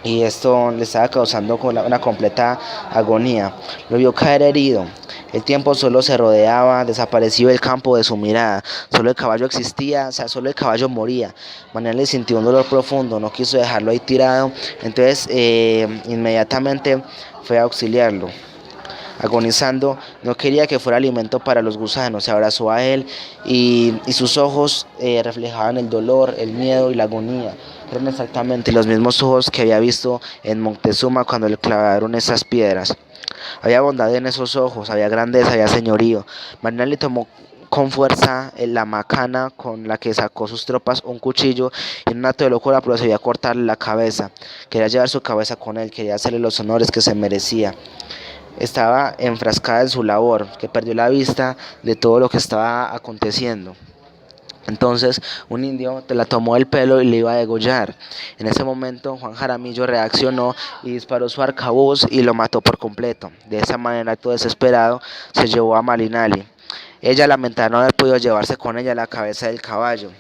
y esto le estaba causando una completa agonía. Lo vio caer herido. El tiempo solo se rodeaba, desapareció el campo de su mirada. Solo el caballo existía, o sea, solo el caballo moría. Manuel le sintió un dolor profundo, no quiso dejarlo ahí tirado, entonces inmediatamente fue a auxiliarlo. Agonizando, no quería que fuera alimento para los gusanos. Se abrazó a él, y sus ojos reflejaban el dolor, el miedo y la agonía. Eran exactamente los mismos ojos que había visto en Moctezuma cuando le clavaron esas piedras. Había bondad en esos ojos, había grandeza, había señorío. Manuel tomó con fuerza la macana con la que sacó sus tropas, un cuchillo, y en un acto de locura procedió a cortarle la cabeza. Quería llevar su cabeza con él, quería hacerle los honores que se merecía. Estaba enfrascada en su labor, que perdió la vista de todo lo que estaba aconteciendo. Entonces un indio la tomó el pelo y le iba a degollar. En ese momento Juan Jaramillo reaccionó y disparó su arcabuz y lo mató por completo. De esa manera, acto desesperado, se llevó a Marinali. Ella lamentaba no haber podido llevarse con ella la cabeza del caballo.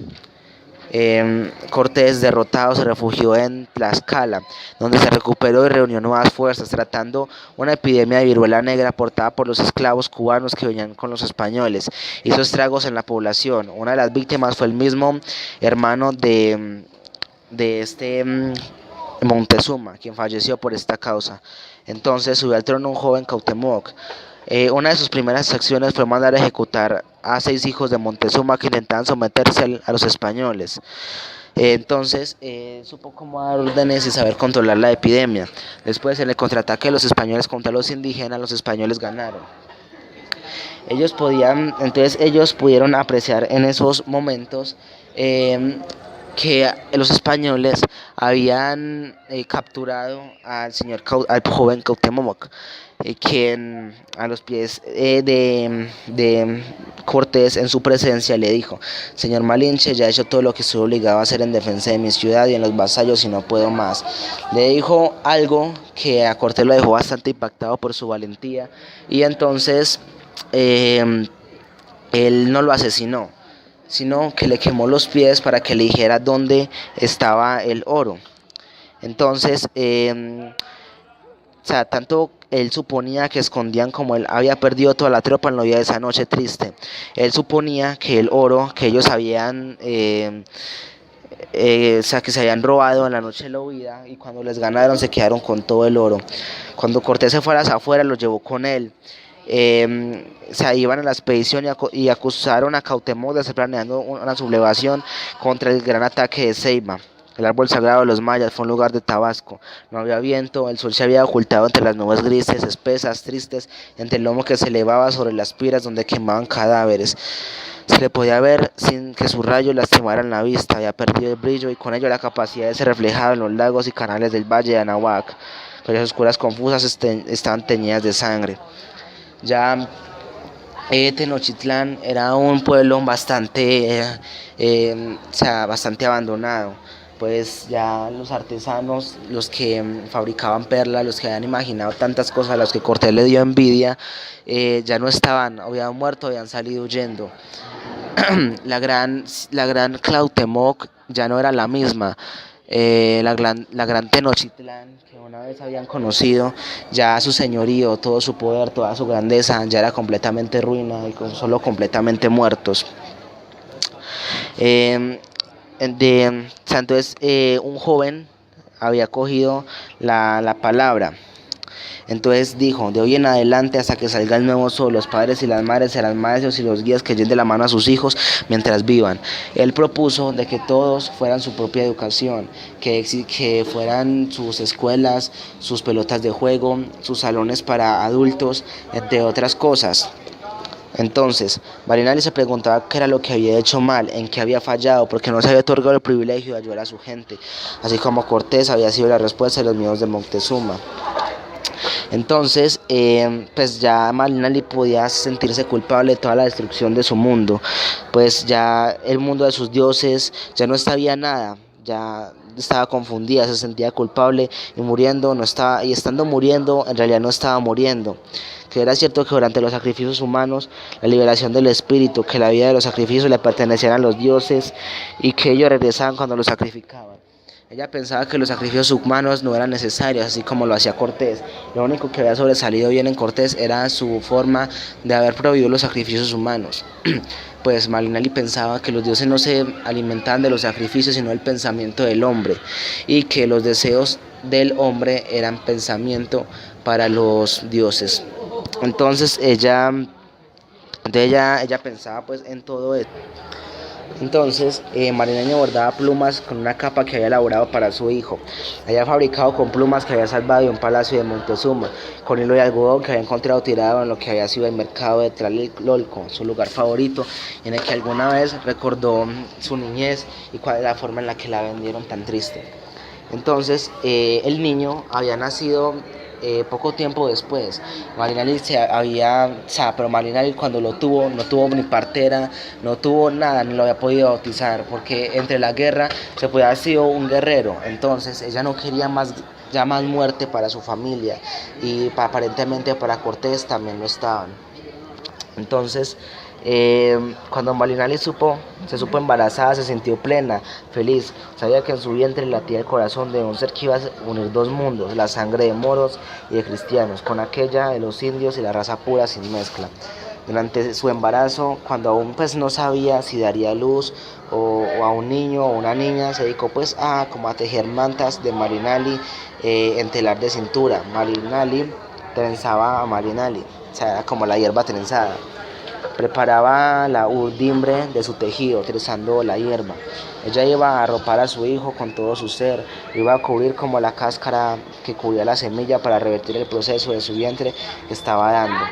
Cortés, derrotado, se refugió en Tlaxcala, donde se recuperó y reunió nuevas fuerzas, tratando una epidemia de viruela negra portada por los esclavos cubanos que venían con los españoles. Hizo estragos en la población. Una de las víctimas fue el mismo hermano de Moctezuma, quien falleció por esta causa. Entonces subió al trono un joven Cuauhtémoc. Una de sus primeras acciones fue mandar a ejecutar a 6 hijos de Moctezuma que intentaban someterse a los españoles. Entonces supo cómo dar órdenes y saber controlar la epidemia. Después, en el contraataque de los españoles contra los indígenas, los españoles ganaron. Entonces ellos pudieron apreciar en esos momentos que los españoles habían capturado al joven Cuauhtémoc, quien a los pies de Cortés en su presencia le dijo: señor Malinche, ya he hecho todo lo que estoy obligado a hacer en defensa de mi ciudad y en los vasallos y no puedo más. Le dijo algo que a Cortés lo dejó bastante impactado por su valentía, y entonces él no lo asesinó, sino que le quemó los pies para que le dijera dónde estaba el oro. Entonces, tanto él suponía que escondían, como él había perdido toda la tropa en la vida de esa noche triste, él suponía que el oro que ellos habían, que se habían robado en la noche de la huida, y cuando les ganaron se quedaron con todo el oro. Cuando Cortés se fue a las afueras, lo llevó con él. Iban a la expedición y acusaron a Cuauhtémoc de estar planeando una sublevación contra el gran ataque de Ceiba. El árbol sagrado de los mayas fue un lugar de Tabasco. No había viento, el sol se había ocultado entre las nubes grises, espesas, tristes, entre el lomo que se elevaba sobre las piras donde quemaban cadáveres. Se le podía ver sin que sus rayos lastimaran la vista. Había perdido el brillo y con ello la capacidad de ser reflejado en los lagos y canales del valle de Anahuac. Cuyas oscuras confusas estaban teñidas de sangre. Ya Tenochtitlán era un pueblo bastante abandonado. Pues ya los artesanos, los que fabricaban perlas, los que habían imaginado tantas cosas, a los que Cortés le dio envidia, ya no estaban, habían muerto, habían salido huyendo. la gran Cuauhtémoc ya no era la misma. La gran Tenochtitlán, que una vez habían conocido, ya su señorío, todo su poder, toda su grandeza, ya era completamente ruina y solo completamente muertos. Entonces un joven había cogido la palabra. Entonces dijo: de hoy en adelante, hasta que salga el nuevo sol, los padres y las madres serán maestros y los guías que lleven de la mano a sus hijos mientras vivan. Él propuso de que todos fueran su propia educación, que fueran sus escuelas, sus pelotas de juego, sus salones para adultos, entre otras cosas. Entonces, Marinali se preguntaba qué era lo que había hecho mal, en qué había fallado, porque no se había otorgado el privilegio de ayudar a su gente, así como Cortés había sido la respuesta de los miedos de Moctezuma. Entonces, pues ya Malinali podía sentirse culpable de toda la destrucción de su mundo, pues ya el mundo de sus dioses ya no sabía nada, ya estaba confundida, se sentía culpable y muriendo, y estando muriendo, en realidad no estaba muriendo. Que era cierto que durante los sacrificios humanos, la liberación del espíritu, que la vida de los sacrificios le pertenecían a los dioses y que ellos regresaban cuando los sacrificaban. Ella pensaba que los sacrificios humanos no eran necesarios, así como lo hacía Cortés. Lo único que había sobresalido bien en Cortés era su forma de haber prohibido los sacrificios humanos. Pues Malinali pensaba que los dioses no se alimentaban de los sacrificios, sino del pensamiento del hombre, y que los deseos del hombre eran pensamiento para los dioses. Entonces ella pensaba pues en todo esto. Entonces, Marinali bordaba plumas con una capa que había elaborado para su hijo. Había fabricado con plumas que había salvado de un palacio de Montezuma, con hilo de algodón que había encontrado tirado en lo que había sido el mercado de Tlatelolco, su lugar favorito, en el que alguna vez recordó su niñez y cuál era la forma en la que la vendieron tan triste. Entonces, el niño había nacido poco tiempo después. Pero Malinali cuando lo tuvo, no tuvo ni partera, no tuvo nada, ni lo había podido bautizar, porque entre la guerra se podía haber sido un guerrero. Entonces ella no quería más muerte para su familia, y aparentemente para Cortés también lo estaban. Entonces, cuando Malinali se supo embarazada, se sintió plena, feliz. Sabía que en su vientre latía el corazón de un ser que iba a unir dos mundos, la sangre de moros y de cristianos, con aquella de los indios y la raza pura sin mezcla. Durante su embarazo, cuando aún pues no sabía si daría luz o a un niño o una niña, se dedicó pues a tejer mantas de Malinali en telar de cintura. Malinali trenzaba a Malinali, o sea, era como la hierba trenzada. preparaba la urdimbre de su tejido, utilizando la hierba. Ella iba a arropar a su hijo con todo su ser, iba a cubrir como la cáscara que cubría la semilla para revertir el proceso de su vientre que estaba dando.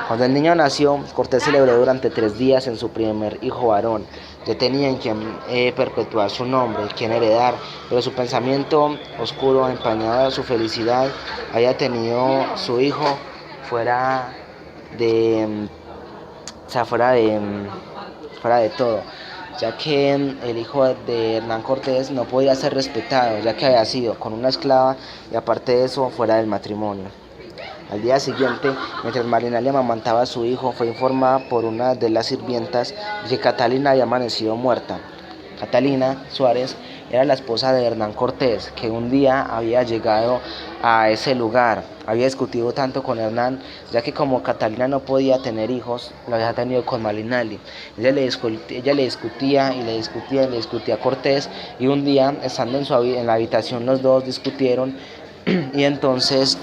Cuando el niño nació, Cortés celebró durante 3 días en su primer hijo varón. Ya tenía en quien perpetuar su nombre, quien heredar, pero su pensamiento oscuro, empañado de su felicidad, había tenido su hijo fuera de, fuera de todo, ya que el hijo de Hernán Cortés no podía ser respetado, ya que había sido con una esclava y aparte de eso fuera del matrimonio. Al día siguiente, mientras Marina le amamantaba a su hijo, fue informada por una de las sirvientas de que Catalina había amanecido muerta. Catalina Suárez era la esposa de Hernán Cortés, que un día había llegado a ese lugar. Había discutido tanto con Hernán, ya que como Catalina no podía tener hijos, lo había tenido con Malinali. Ella le discutía y le discutía a Cortés, y un día, estando en la habitación, los dos discutieron. Y entonces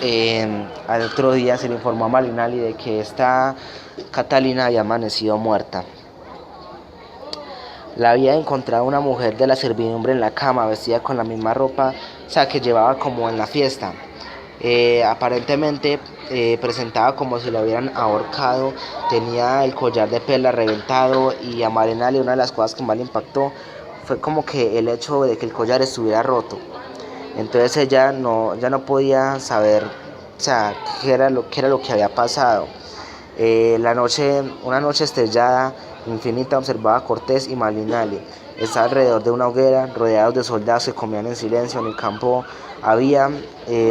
al otro día se le informó a Malinali de que esta Catalina había amanecido muerta. La había encontrado una mujer de la servidumbre en la cama, vestida con la misma ropa, o sea, que llevaba como en la fiesta. Aparentemente presentaba como si lo hubieran ahorcado, tenía el collar de perlas reventado, y a Malinali una de las cosas que más le impactó fue como que el hecho de que el collar estuviera roto. Entonces ella ya no podía saber, o sea, qué era lo que había pasado. Una noche estrellada, infinita, observaba a Cortés y Malinali. Estaba alrededor de una hoguera, rodeados de soldados que comían en silencio. En el campo había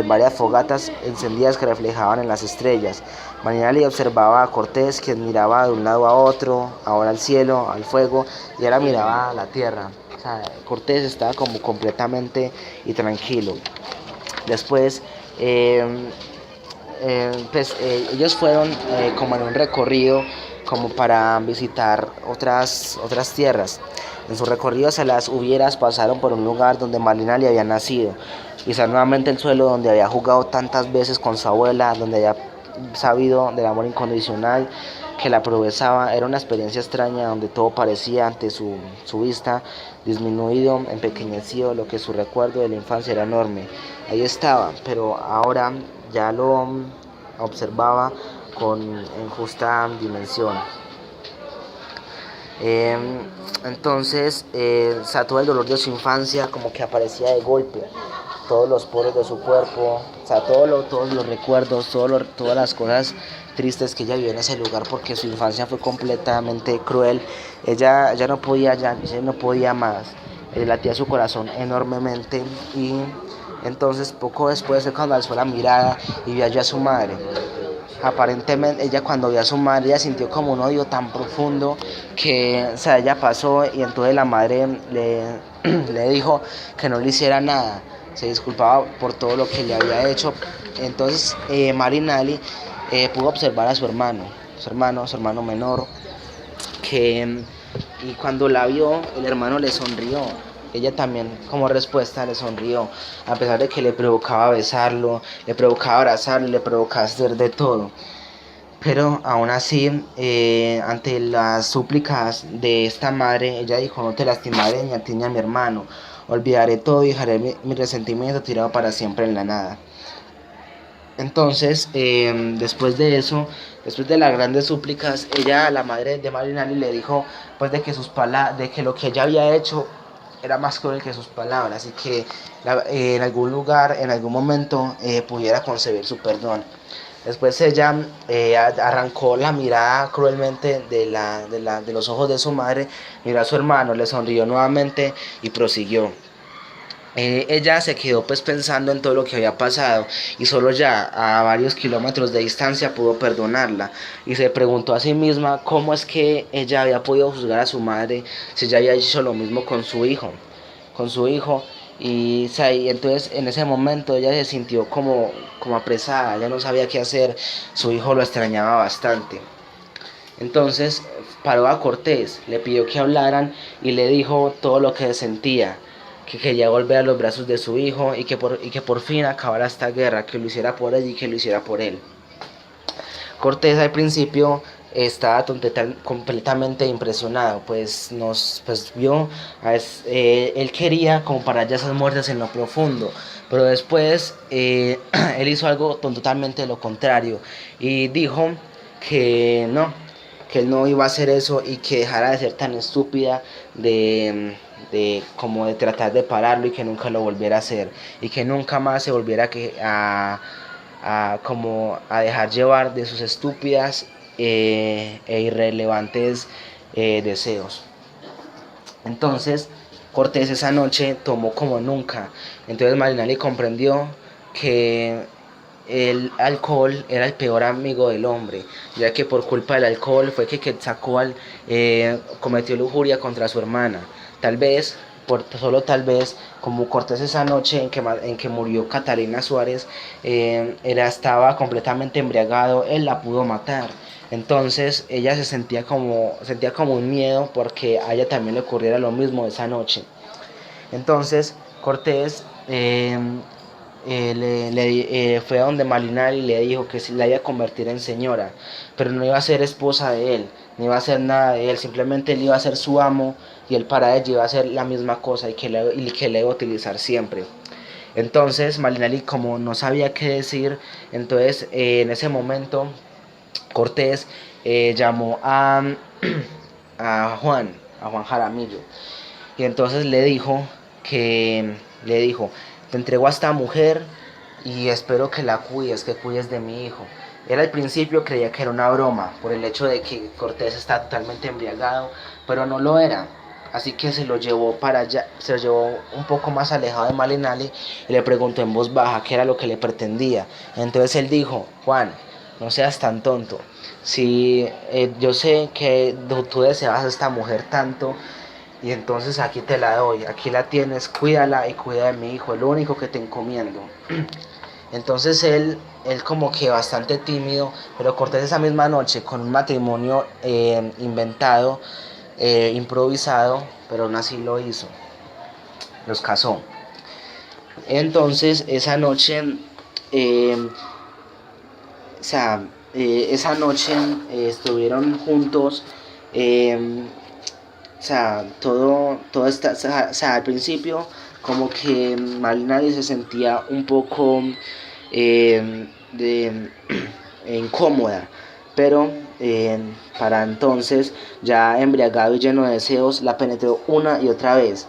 varias fogatas encendidas que reflejaban en las estrellas. Malinali observaba a Cortés, quien miraba de un lado a otro, ahora al cielo, al fuego, y ahora miraba a la tierra. O sea, Cortés estaba como completamente y tranquilo. Después, ellos fueron como en un recorrido como para visitar otras tierras. En su recorrido hacia las Hubieras pasaron por un lugar donde Malinali había nacido, pisar nuevamente el suelo donde había jugado tantas veces con su abuela, donde había sabido del amor incondicional que la aprovechaba. Era una experiencia extraña donde todo parecía ante su vista disminuido, empequeñecido, lo que su recuerdo de la infancia era enorme. Ahí estaba, pero ahora ya lo observaba con injusta dimensión. Entonces, o sea, todo el dolor de su infancia como que aparecía de golpe, todos los poros de su cuerpo, o sea, todos los recuerdos, todas las cosas tristes que ella vivió en ese lugar, porque su infancia fue completamente cruel. Ella no podía más, latía su corazón enormemente, y entonces poco después de cuando alzó la mirada y vio allá a su madre. Aparentemente ella, cuando vio a su madre, ella sintió como un odio tan profundo que, o sea, ella pasó, y entonces la madre le dijo que no le hiciera nada, se disculpaba por todo lo que le había hecho. Entonces Malinali pudo observar a su hermano menor, y cuando la vio, el hermano le sonrió. Ella también, como respuesta, le sonrió, a pesar de que le provocaba besarlo, le provocaba abrazarlo, le provocaba hacer de todo. Pero aún así, ante las súplicas de esta madre, ella dijo: no te lastimaré ni a ti ni a mi hermano, olvidaré todo y dejaré mi resentimiento tirado para siempre en la nada. Entonces, después de eso, después de las grandes súplicas, la madre de Malinali, le dijo pues de que lo que ella había hecho era más cruel que sus palabras, y que en algún lugar, en algún momento, pudiera concebir su perdón. Después ella arrancó la mirada cruelmente de los ojos de su madre, miró a su hermano, le sonrió nuevamente y prosiguió. Ella se quedó pues pensando en todo lo que había pasado, y solo ya a varios kilómetros de distancia pudo perdonarla, y se preguntó a sí misma cómo es que ella había podido juzgar a su madre si ella había hecho lo mismo con su hijo. Y entonces en ese momento ella se sintió como apresada, ella no sabía qué hacer, su hijo lo extrañaba bastante. Entonces paró a Cortés, le pidió que hablaran y le dijo todo lo que sentía, que quería volver a los brazos de su hijo, y que por fin acabara esta guerra, que lo hiciera por ella y que lo hiciera por él. Cortés al principio estaba completamente impresionado, pues vio, él quería comparar ya esas muertes en lo profundo, pero después él hizo algo totalmente lo contrario y dijo que no, que él no iba a hacer eso y que dejara de ser tan estúpida de como de tratar de pararlo y que nunca lo volviera a hacer y que nunca más se volviera como a dejar llevar de sus estúpidas e irrelevantes deseos. Entonces Cortés esa noche tomó como nunca. Entonces Marinelli comprendió que el alcohol era el peor amigo del hombre, ya que por culpa del alcohol fue que Quetzalcóatl cometió lujuria contra su hermana. Tal vez, solo tal vez, como Cortés esa noche en que murió Catalina Suárez, estaba completamente embriagado, él la pudo matar. Entonces ella sentía como un miedo porque a ella también le ocurriera lo mismo esa noche. Entonces Cortés fue a donde Malinari y le dijo que si la iba a convertir en señora, pero no iba a ser esposa de él, ni iba a hacer nada de él, simplemente él iba a ser su amo y él para ella iba a hacer la misma cosa y que le iba a utilizar siempre. Entonces Malinari, como no sabía qué decir, entonces en ese momento Cortés llamó a Juan Jaramillo, y entonces le dijo, te entrego a esta mujer y espero que la cuides, que cuides de mi hijo. Él al principio creía que era una broma por el hecho de que Cortés está totalmente embriagado, pero no lo era. Así que se lo llevó para allá, se lo llevó un poco más alejado de Malinali y le preguntó en voz baja qué era lo que le pretendía. Entonces él dijo, Juan, no seas tan tonto. Si yo sé que tú deseas a esta mujer tanto, y entonces aquí te la doy, aquí la tienes, cuídala y cuida de mi hijo, es lo único que te encomiendo. Entonces él como que bastante tímido, pero Cortés esa misma noche con un matrimonio inventado, improvisado, pero aún así lo hizo, los casó. Entonces esa noche, eh, o sea, esa noche estuvieron juntos. eh, todo está, o sea, al principio como que Malinari se sentía un poco incómoda, pero para entonces, ya embriagado y lleno de deseos, la penetró una y otra vez.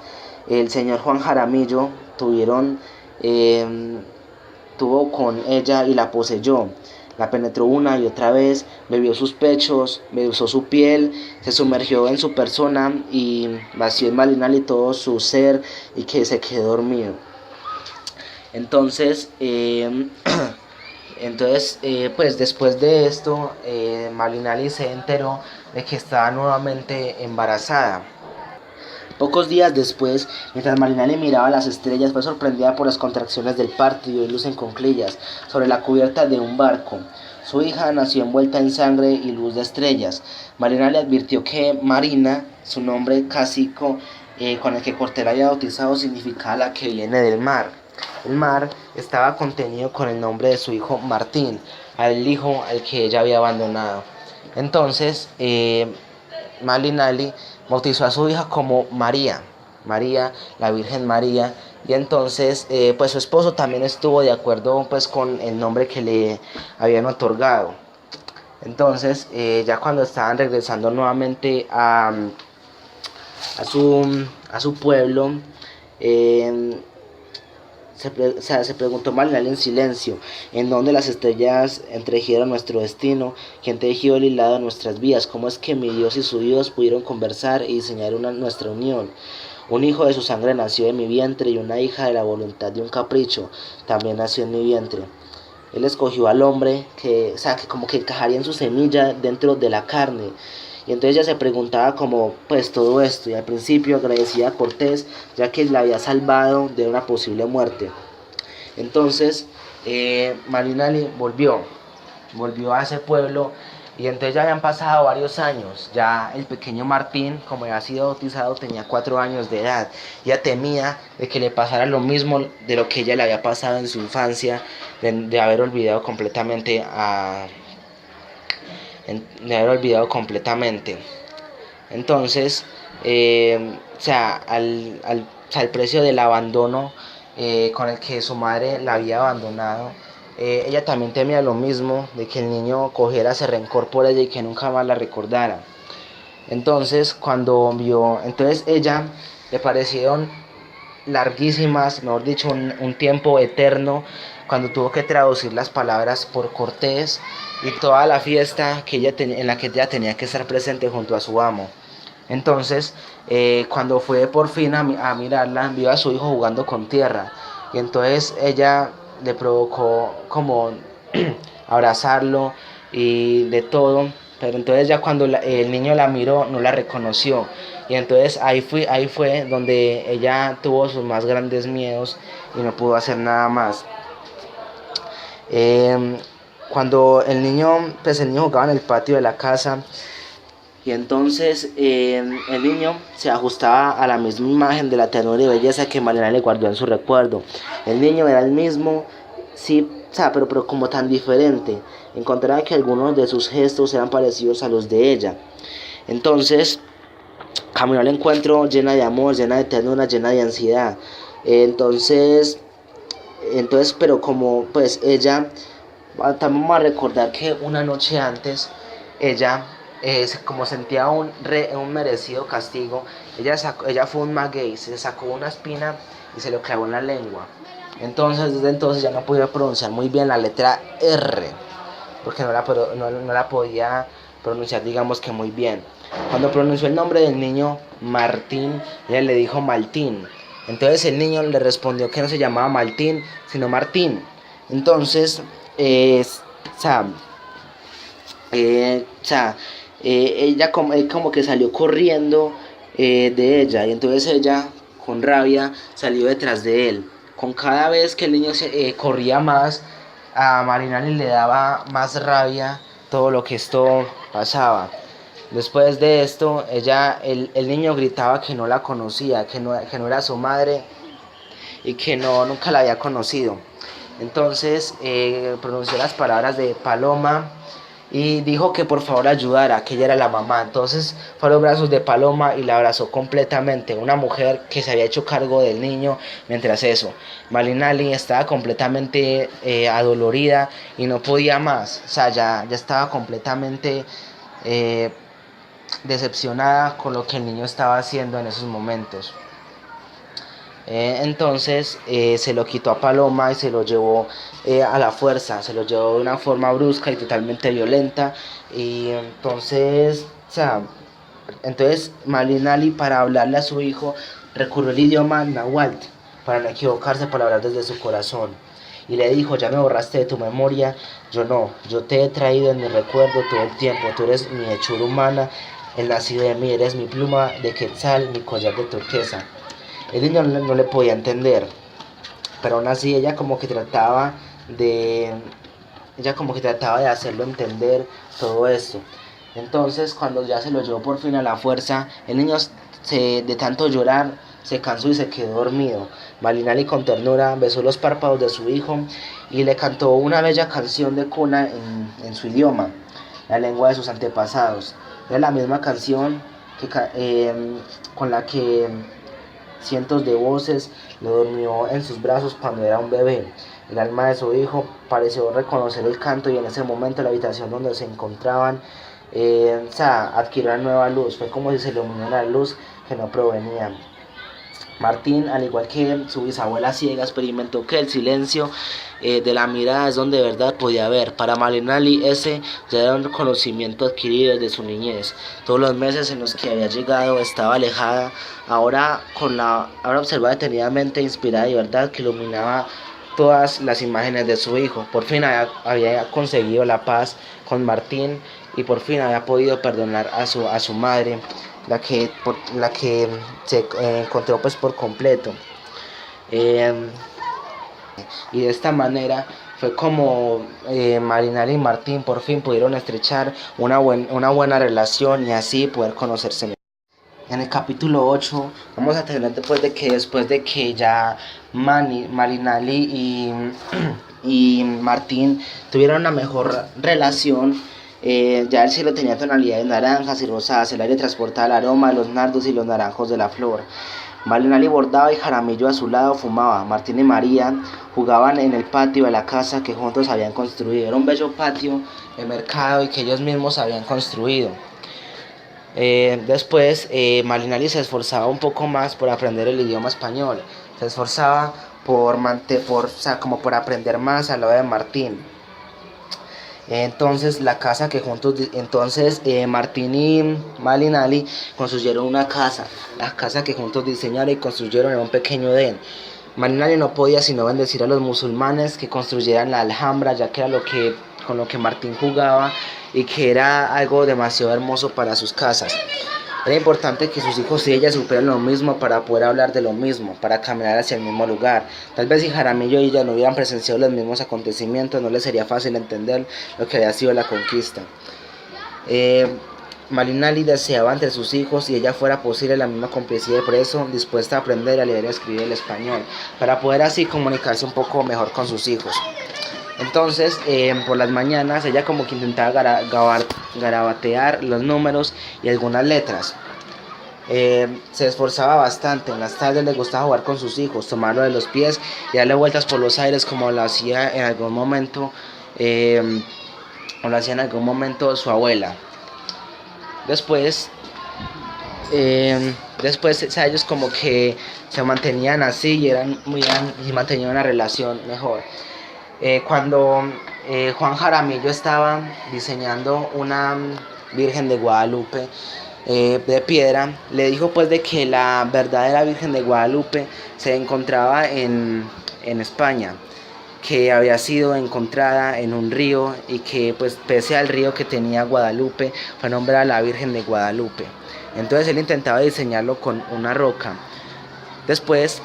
El señor Juan Jaramillo eh, tuvo con ella y la poseyó. La penetró una y otra vez, bebió sus pechos, besó su piel, se sumergió en su persona y vació en Malinali todo su ser y que se quedó dormido. Entonces, pues después de esto, Malinali se enteró de que estaba nuevamente embarazada. Pocos días después, mientras Marinelli miraba las estrellas, fue sorprendida por las contracciones del parto y vio luz en conclillas sobre la cubierta de un barco. Su hija nació envuelta en sangre y luz de estrellas. Marina le advirtió que Marina, su nombre cásico con el que Cortés la había bautizado, significaba la que viene del mar. El mar estaba contenido con el nombre de su hijo Martín, al hijo al que ella había abandonado. Entonces, Malinali bautizó a su hija como María, la Virgen María, y entonces pues su esposo también estuvo de acuerdo pues con el nombre que le habían otorgado. Entonces ya cuando estaban regresando nuevamente a su pueblo, eh, se preguntó Malinali en silencio, ¿en dónde las estrellas entejieron nuestro destino? ¿Quién tejió el hilado de nuestras vidas? ¿Cómo es que mi Dios y su Dios pudieron conversar y diseñar nuestra unión? Un hijo de su sangre nació en mi vientre y una hija de la voluntad de un capricho también nació en mi vientre. Él escogió al hombre que como que encajaría en su semilla dentro de la carne. Y entonces ella se preguntaba como pues todo esto y al principio agradecía a Cortés ya que la había salvado de una posible muerte. Entonces Marinali volvió a ese pueblo y entonces ya habían pasado varios años. Ya el pequeño Martín, como había sido bautizado, tenía 4 años de edad. Ella temía de que le pasara lo mismo de lo que ella le había pasado en su infancia, de haber olvidado completamente de haber olvidado completamente. Entonces, o sea, o sea, el precio del abandono con el que su madre la había abandonado, ella también temía lo mismo, de que el niño cogiera ese rencor por ella y que nunca más la recordara. Entonces, entonces ella le parecieron larguísimas, mejor dicho, un tiempo eterno, cuando tuvo que traducir las palabras por Cortés y toda la fiesta en la que ella tenía que estar presente junto a su amo. Entonces, cuando fue por fin a mirarla, vio a su hijo jugando con tierra y entonces ella le provocó como abrazarlo y de todo, pero entonces ya cuando el niño la miró no la reconoció y entonces ahí fue donde ella tuvo sus más grandes miedos y no pudo hacer nada más. Eh, Cuando el niño jugaba en el patio de la casa y entonces el niño se ajustaba a la misma imagen de la ternura y belleza que Malena le guardó en su recuerdo. El niño era el mismo, sí, o sea, pero como tan diferente. Encontraba que algunos de sus gestos eran parecidos a los de ella. Entonces caminó al encuentro llena de amor, llena de ternura, llena de ansiedad. Entonces, pero como pues ella, también vamos a recordar que una noche antes, ella, como sentía un merecido castigo, ella fue un maguey, se sacó una espina y se lo clavó en la lengua. Entonces, desde entonces ya no podía pronunciar muy bien la letra R, porque no la podía pronunciar, digamos que muy bien. Cuando pronunció el nombre del niño Martín, ella le dijo Maltín. Entonces el niño le respondió que no se llamaba Maltín, sino Martín. Entonces, o sea, ella como que salió corriendo de ella y entonces ella con rabia salió detrás de él. Con cada vez que el niño corría más, a Marinali le daba más rabia todo lo que esto pasaba. Después de esto, el niño gritaba que no la conocía, que no era su madre y que nunca la había conocido. Entonces pronunció las palabras de Paloma y dijo que por favor ayudara, que ella era la mamá. Entonces fue a los brazos de Paloma y la abrazó completamente, una mujer que se había hecho cargo del niño. Mientras eso, Malinali estaba completamente adolorida y no podía más, o sea, ya estaba completamente decepcionada con lo que el niño estaba haciendo en esos momentos. Entonces se lo quitó a Paloma y se lo llevó a la fuerza, se lo llevó de una forma brusca y totalmente violenta. Y entonces, o sea, entonces Malinali, para hablarle a su hijo, recurrió al idioma náhuatl para no equivocarse, para hablar desde su corazón. Y le dijo: ya me borraste de tu memoria, yo no, yo te he traído en mi recuerdo todo el tiempo, tú eres mi hechura humana, el nacido de mí, eres mi pluma de quetzal, mi collar de turquesa. El niño no le podía entender, pero aún así de, ella como que trataba de hacerlo entender todo esto. Entonces, cuando ya se lo llevó por fin a la fuerza, el niño de tanto llorar se cansó y se quedó dormido. Malinali con ternura besó los párpados de su hijo y le cantó una bella canción de cuna en su idioma, la lengua de sus antepasados. Era la misma canción con la que cientos de voces lo durmió en sus brazos cuando era un bebé. El alma de su hijo pareció reconocer el canto y en ese momento la habitación donde se encontraban adquirió una nueva luz. Fue como si se iluminó la luz que no provenía. Martín, al igual que su bisabuela ciega, experimentó que el silencio de la mirada es donde de verdad podía ver. Para Malinali ese ya era un conocimiento adquirido desde su niñez. Todos los meses en los que había llegado estaba alejada, ahora observaba detenidamente, inspirada y verdad que iluminaba todas las imágenes de su hijo. Por fin había conseguido la paz con Martín y por fin había podido perdonar a su madre, la que se encontró pues por completo. Y de esta manera fue como Marinali y Martín por fin pudieron estrechar una buena relación y así poder conocerse. En el capítulo 8 vamos a tener después de que ya Marinali y Martín tuvieron una mejor relación, Ya el cielo tenía tonalidades naranjas y rosadas, el aire transportaba el aroma de los nardos y los naranjos de la flor. Malinali bordaba y Jaramillo a su lado fumaba. Martín y María jugaban en el patio de la casa que juntos habían construido. Era un bello patio de mercado y que ellos mismos habían construido. Después, Malinali se esforzaba un poco más por aprender el idioma español. Se esforzaba como por aprender más al lado de Martín. Entonces Martín y Malinali construyeron una casa. La casa que juntos diseñaron y construyeron era un pequeño Edén. Malinali no podía sino bendecir a los musulmanes que construyeran la Alhambra, ya que era con lo que Martín jugaba y que era algo demasiado hermoso para sus casas. Era importante que sus hijos y ella supieran lo mismo para poder hablar de lo mismo, para caminar hacia el mismo lugar. Tal vez si Jaramillo y ella no hubieran presenciado los mismos acontecimientos, no les sería fácil entender lo que había sido la conquista. Malinali deseaba entre sus hijos y ella fuera posible la misma complicidad, por eso dispuesta a aprender a leer y a escribir el español, para poder así comunicarse un poco mejor con sus hijos. Entonces, por las mañanas, ella como que intentaba garabatear los números y algunas letras. Se esforzaba bastante. En las tardes le gustaba jugar con sus hijos, tomarlo de los pies y darle vueltas por los aires como lo hacía en algún momento, su abuela. Después, ellos como que se mantenían así y mantenían una relación mejor. Cuando Juan Jaramillo estaba diseñando una Virgen de Guadalupe de piedra, le dijo pues de que la verdadera Virgen de Guadalupe se encontraba en España, que había sido encontrada en un río y que pues pese al río que tenía Guadalupe fue nombrada la Virgen de Guadalupe. Entonces él intentaba diseñarlo con una roca. Después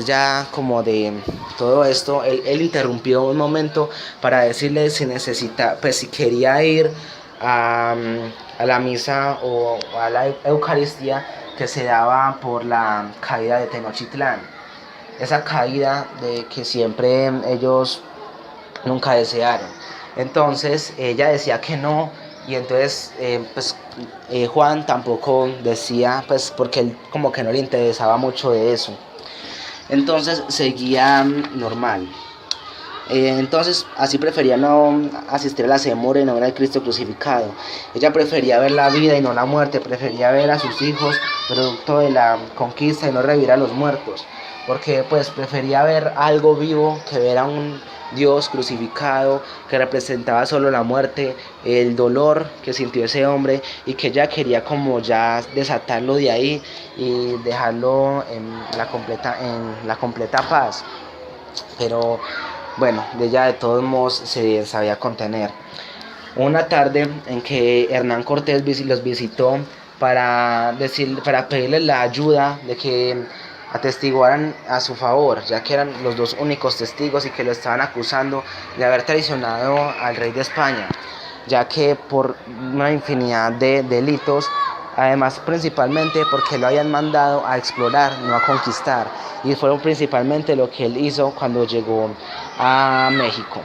ya como de todo esto, él interrumpió un momento para decirle si quería ir a la misa o a la Eucaristía que se daba por la caída de Tenochtitlán. Esa caída de que siempre ellos nunca desearon. Entonces ella decía que no, y entonces Juan tampoco decía, pues porque él como que no le interesaba mucho de eso. Entonces seguía normal. Entonces así prefería no asistir a la ceremonia y no ver al Cristo crucificado. Ella prefería ver la vida y no la muerte, prefería ver a sus hijos producto de la conquista y no revivir a los muertos, porque pues prefería ver algo vivo que ver a un Dios crucificado que representaba solo la muerte, el dolor que sintió ese hombre, y que ella quería como ya desatarlo de ahí y dejarlo en la completa paz. Pero bueno, ella de todos modos se sabía contener. Una tarde en que Hernán Cortés los visitó para pedirles la ayuda de que atestiguaran a su favor, ya que eran los dos únicos testigos y que lo estaban acusando de haber traicionado al rey de España, ya que por una infinidad de delitos, además principalmente porque lo habían mandado a explorar, no a conquistar, y fueron principalmente lo que él hizo cuando llegó a México.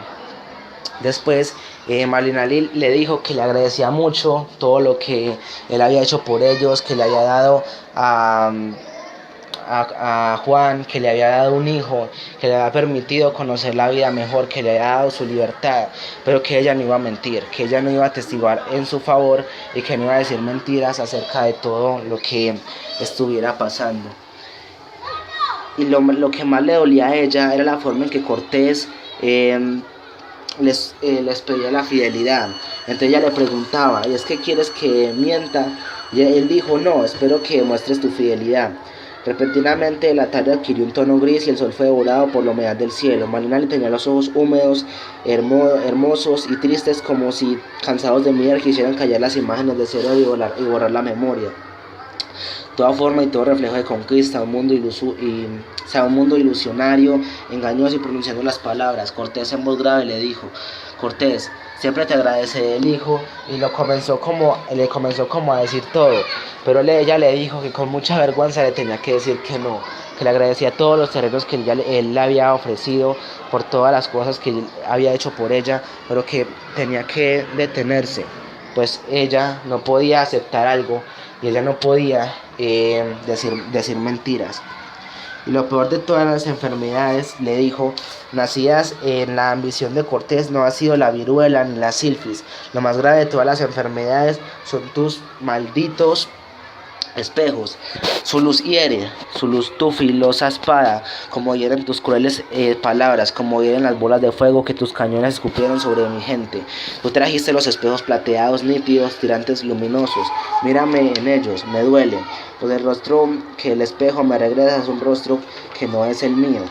Después Malinali le dijo que le agradecía mucho todo lo que él había hecho por ellos, que le había dado a Juan, que le había dado un hijo, que le había permitido conocer la vida mejor, que le había dado su libertad, pero que ella no iba a mentir, que ella no iba a testiguar en su favor y que no iba a decir mentiras acerca de todo lo que estuviera pasando. Y lo que más le dolía a ella era la forma en que Cortés les pedía la fidelidad. Entonces ella le preguntaba: ¿y es que quieres que mienta? Y él dijo: no, espero que demuestres tu fidelidad. Repentinamente la tarde adquirió un tono gris y el sol fue devorado por la humedad del cielo. Malinali tenía los ojos húmedos, hermosos y tristes, como si cansados de mirar quisieran callar las imágenes de cero y borrar la memoria. Toda forma y todo reflejo de conquista, un mundo ilusionario, engañoso, y pronunciando las palabras. Cortés en voz grave le dijo: Cortés, siempre te agradeceré el hijo, y le comenzó como a decir todo, pero ella le dijo que con mucha vergüenza le tenía que decir que no, que le agradecía todos los terrenos que él le había ofrecido por todas las cosas que él había hecho por ella, pero que tenía que detenerse, pues ella no podía aceptar algo y ella no podía decir mentiras. Y lo peor de todas las enfermedades, le dijo, nacidas en la ambición de Cortés, no ha sido la viruela ni la sífilis. Lo más grave de todas las enfermedades son tus malditos espejos. Su luz hiere, su luz tu filosa espada, como hieren tus crueles palabras, como hieren las bolas de fuego que tus cañones escupieron sobre mi gente. Tú trajiste los espejos plateados, nítidos, tirantes luminosos. Mírame en ellos, me duele, pues el rostro que el espejo me regresa es un rostro que no es el mío.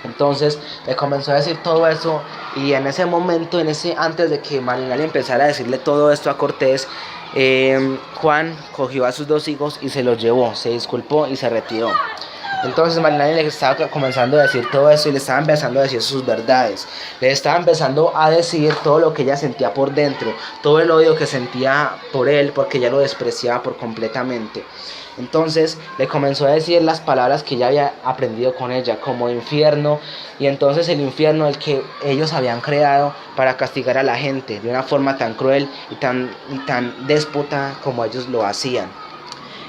Entonces le comenzó a decir todo eso, y en ese momento, antes de que Marinali empezara a decirle todo esto a Cortés, Juan cogió a sus 2 hijos y se los llevó, se disculpó y se retiró. Entonces Marinali le estaba comenzando a decir todo eso y le estaba empezando a decir sus verdades, le estaba empezando a decir todo lo que ella sentía por dentro, todo el odio que sentía por él, porque ella lo despreciaba por completamente. Entonces le comenzó a decir las palabras que ella había aprendido con ella, como infierno, y entonces el infierno, el que ellos habían creado para castigar a la gente de una forma tan cruel y tan déspota como ellos lo hacían.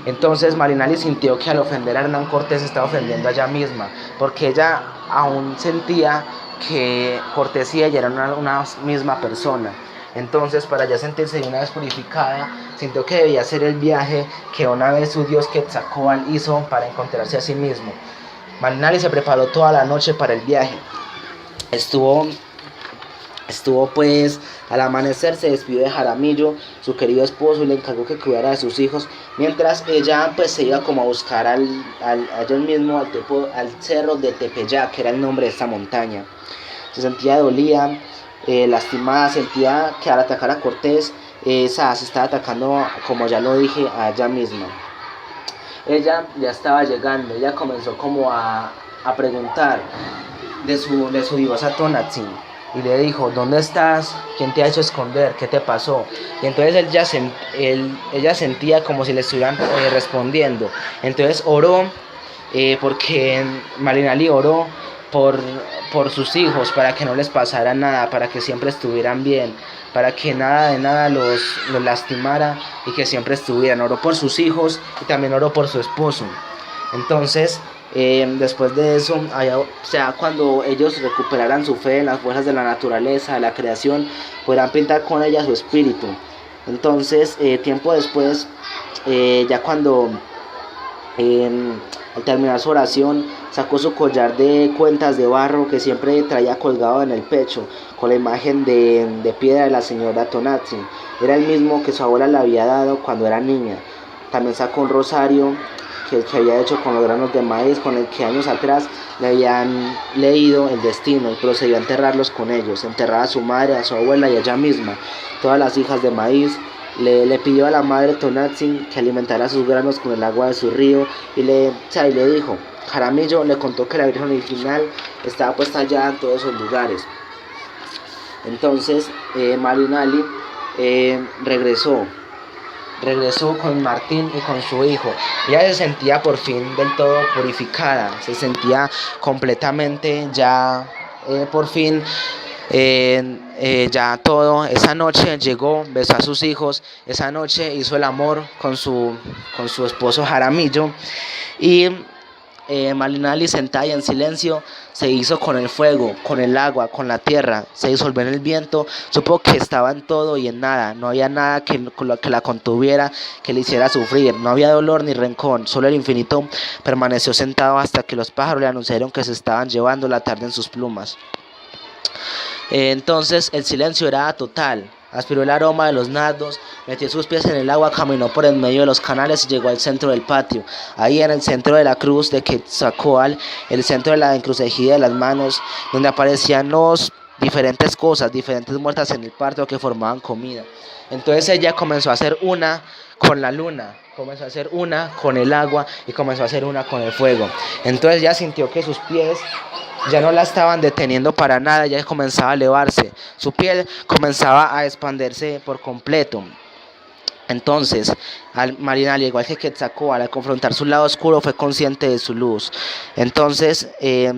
Entonces Marinali sintió que al ofender a Hernán Cortés estaba ofendiendo a ella misma, porque ella aún sentía que Cortés y ella eran una misma persona. Entonces, para ya sentirse de una vez purificada, sintió que debía hacer el viaje que una vez su dios Quetzalcóatl hizo para encontrarse a sí mismo. Marinali se preparó toda la noche para el viaje. Estuvo pues al amanecer, se despidió de Jaramillo, su querido esposo, y le encargó que cuidara de sus hijos, mientras ella pues se iba como a buscar allá mismo al cerro de Tepeyac, que era el nombre de esta montaña. Se sentía dolida, lastimada, sentía que al atacar a Cortés, se estaba atacando, como ya lo dije, a ella misma. Ella ya estaba llegando, ella comenzó como a preguntar de su diosa Tonantzin, y le dijo, ¿dónde estás? ¿Quién te ha hecho esconder? ¿Qué te pasó? Y entonces ella sentía como si le estuvieran respondiendo. Entonces oró, porque Marinali oró por sus hijos, para que no les pasara nada, para que siempre estuvieran bien, para que nada de nada los lastimara, y que siempre estuvieran. Oró por sus hijos y también oró por su esposo. Entonces, después de eso, cuando ellos recuperaran su fe en las fuerzas de la naturaleza, de la creación, podrán pintar con ella su espíritu. Entonces, tiempo después, ya cuando al terminar su oración, sacó su collar de cuentas de barro que siempre traía colgado en el pecho, con la imagen de piedra de la señora Tonantzin. Era el mismo que su abuela le había dado cuando era niña. También sacó un rosario que había hecho con los granos de maíz, con el que años atrás le habían leído el destino, y procedió a enterrarlos con ellos. Enterraba a su madre, a su abuela y a ella misma, todas las hijas de maíz. Le pidió a la madre Tonantzin que alimentara sus granos con el agua de su río, y le dijo, Jaramillo le contó que la Virgen original estaba puesta allá en todos esos lugares. Entonces Marinali regresó con Martín y con su hijo. Ella se sentía por fin del todo purificada, se sentía completamente ya por fin ya todo. Esa noche llegó, besó a sus hijos, esa noche hizo el amor con su esposo Jaramillo, y Marinali, sentada y en silencio, se hizo con el fuego, con el agua, con la tierra, se disolvió en el viento. Supo que estaba en todo y en nada, no había nada que la contuviera, que le hiciera sufrir, no había dolor ni rencor, solo el infinito permaneció sentado hasta que los pájaros le anunciaron que se estaban llevando la tarde en sus plumas. Entonces el silencio era total. Aspiró el aroma de los nardos, metió sus pies en el agua, caminó por en medio de los canales y llegó al centro del patio. Ahí, en el centro de la cruz de Quetzalcóatl, el centro de la encrucijada de las manos, donde aparecían los diferentes cosas, diferentes muertas en el parto que formaban comida. Entonces ella comenzó a hacer una con la luna, comenzó a hacer una con el agua y comenzó a hacer una con el fuego. Entonces ella sintió que sus pies ya no la estaban deteniendo para nada, ya comenzaba a elevarse, su piel comenzaba a expandirse por completo. Entonces, Marinali, igual que Quetzalcóatl, al confrontar su lado oscuro, fue consciente de su luz. Entonces,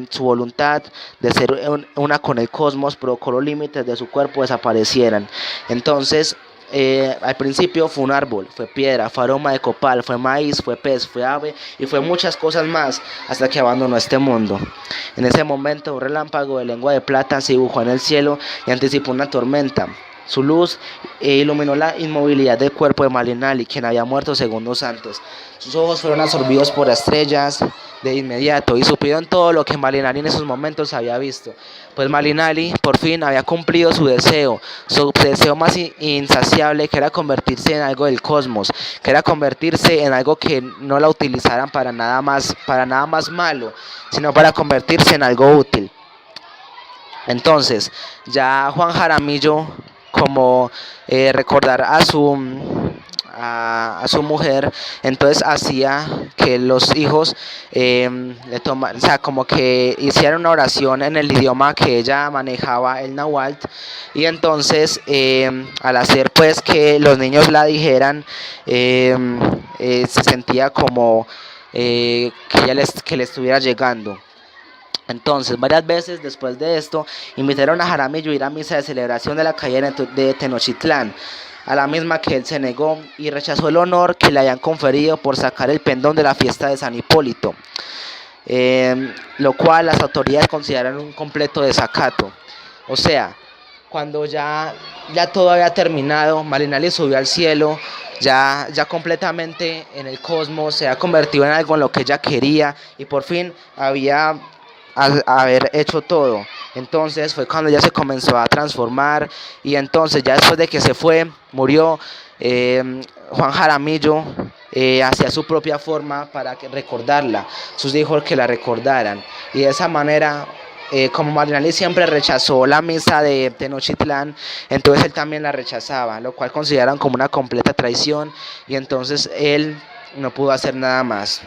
su voluntad de ser una con el cosmos provocó los límites de su cuerpo desaparecieran. Entonces, al principio fue un árbol, fue piedra, fue aroma de copal, fue maíz, fue pez, fue ave y fue muchas cosas más hasta que abandonó este mundo. En ese momento, un relámpago de lengua de plata se dibujó en el cielo y anticipó una tormenta. Su luz iluminó la inmovilidad del cuerpo de Malinali, quien había muerto segundos antes. Sus ojos fueron absorbidos por estrellas de inmediato y supieron todo lo que Malinali en esos momentos había visto. Pues Malinali por fin había cumplido su deseo más insaciable, que era convertirse en algo del cosmos, que era convertirse en algo que no la utilizaran para nada más malo, sino para convertirse en algo útil. Entonces, ya Juan Jaramillo, como recordar a su mujer, entonces hacía que los hijos o sea, como que hicieran una oración en el idioma que ella manejaba, el náhuatl, y entonces al hacer pues que los niños la dijeran, se sentía como que le estuviera llegando. Entonces, varias veces después de esto, invitaron a Jaramillo a ir a misa de celebración de la calle de Tenochtitlán, a la misma que él se negó y rechazó el honor que le habían conferido por sacar el pendón de la fiesta de San Hipólito, lo cual las autoridades consideraron un completo desacato. O sea, cuando ya todo había terminado, Malinali subió al cielo, ya completamente en el cosmos, se había convertido en algo en lo que ella quería y por fin había haber hecho todo. Entonces fue cuando ya se comenzó a transformar y entonces ya después de que se fue, murió, Juan Jaramillo hacía su propia forma para recordarla, sus hijos que la recordaran y de esa manera, como Malinali siempre rechazó la misa de Tenochtitlán, entonces él también la rechazaba, lo cual consideraron como una completa traición y entonces él no pudo hacer nada más.